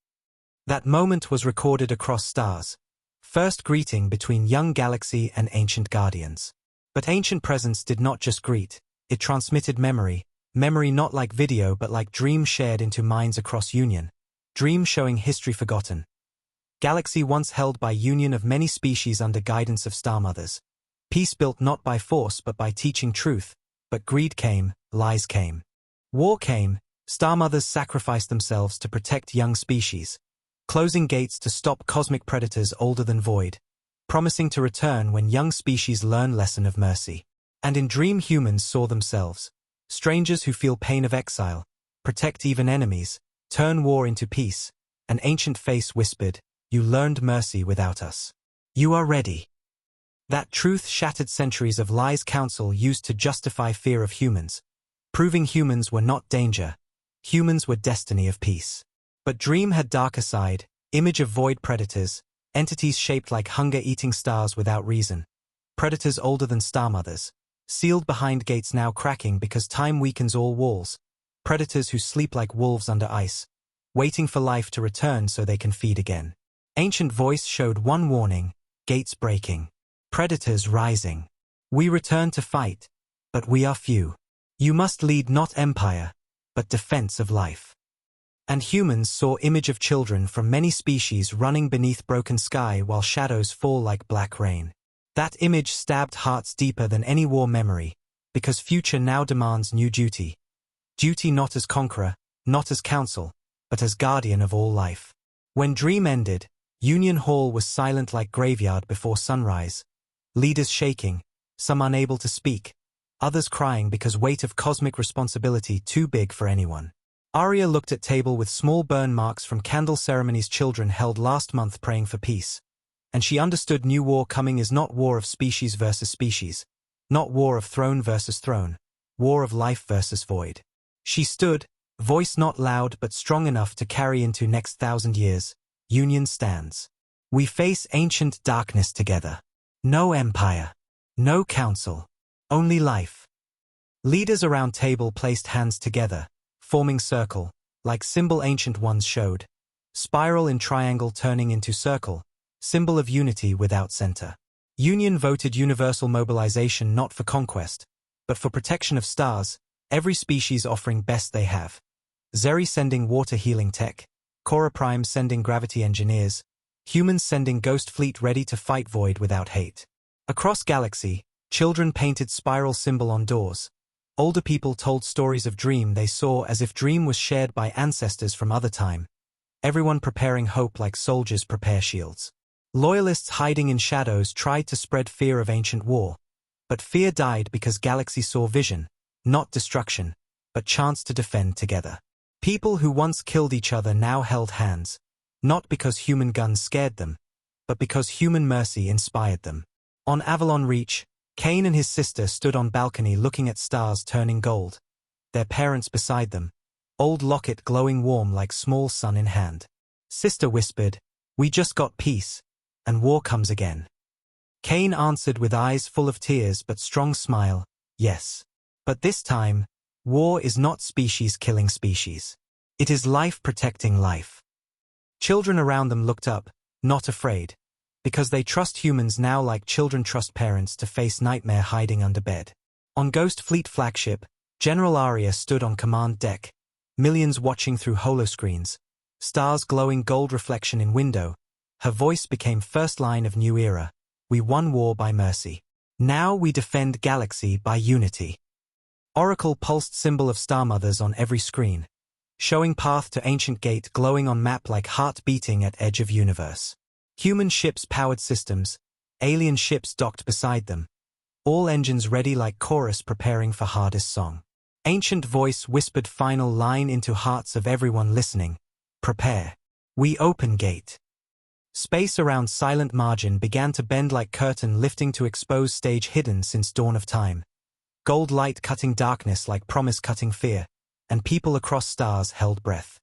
[SPEAKER 1] That moment was recorded across stars. First greeting between young galaxy and ancient guardians. But ancient presence did not just greet, it transmitted memory. Memory not like video but like dream shared into minds across Union. Dream showing history forgotten. Galaxy once held by union of many species under guidance of Star Mothers. Peace built not by force but by teaching truth. But greed came, lies came. War came, Star Mothers sacrificed themselves to protect young species. Closing gates to stop cosmic predators older than void. Promising to return when young species learn lesson of mercy. And in dream humans saw themselves. Strangers who feel pain of exile. Protect even enemies. Turn war into peace. An ancient face whispered, you learned mercy without us. You are ready. That truth shattered centuries of lies council used to justify fear of humans, proving humans were not danger, humans were destiny of peace. But Dream had darker side, image of void predators, entities shaped like hunger-eating stars without reason, predators older than star mothers, sealed behind gates now cracking because time weakens all walls, predators who sleep like wolves under ice, waiting for life to return so they can feed again. Ancient voice showed one warning, gates breaking, predators rising. We return to fight, but we are few. You must lead not empire, but defense of life. And humans saw image of children from many species running beneath broken sky while shadows fall like black rain. That image stabbed hearts deeper than any war memory, because future now demands new duty. Duty not as conqueror, not as counsel, but as guardian of all life. When Dream ended, Union Hall was silent like graveyard before sunrise, leaders shaking, some unable to speak, others crying because weight of cosmic responsibility too big for anyone. Arya looked at table with small burn marks from candle ceremonies children held last month praying for peace. And she understood new war coming is not war of species versus species, not war of throne versus throne, war of life versus void. She stood, voice not loud but strong enough to carry into next 1,000 years. Union stands. We face ancient darkness together. No empire. No council. Only life. Leaders around table placed hands together, forming circle, like symbol ancient ones showed. Spiral in triangle turning into circle, symbol of unity without center. Union voted universal mobilization not for conquest, but for protection of stars, every species offering best they have. Zeri sending water healing tech, Cora Prime sending gravity engineers, humans sending ghost fleet ready to fight void without hate. Across galaxy, children painted spiral symbol on doors. Older people told stories of dream they saw as if dream was shared by ancestors from other time. Everyone preparing hope like soldiers prepare shields. Loyalists hiding in shadows tried to spread fear of ancient war. But fear died because galaxy saw vision, not destruction, but chance to defend together. People who once killed each other now held hands, not because human guns scared them, but because human mercy inspired them. On Avalon Reach, Cain and his sister stood on balcony looking at stars turning gold, their parents beside them, old locket glowing warm like small sun in hand. Sister whispered, "We just got peace, and war comes again." Cain answered with eyes full of tears but strong smile, "Yes. But this time, war is not species killing species. It is life protecting life." Children around them looked up, not afraid, because they trust humans now like children trust parents to face nightmare hiding under bed. On Ghost Fleet flagship, General Arya stood on command deck, millions watching through holoscreens, stars glowing gold reflection in window. Her voice became first line of new era. We won war by mercy. Now we defend galaxy by unity. Oracle pulsed symbol of star mothers on every screen, showing path to ancient gate glowing on map like heart beating at edge of universe. Human ships powered systems, alien ships docked beside them, all engines ready like chorus preparing for hardest song. Ancient voice whispered final line into hearts of everyone listening. Prepare. We open gate. Space around silent margin began to bend like curtain lifting to expose stage hidden since dawn of time. Gold light cutting darkness like promise cutting fear, and people across stars held breath.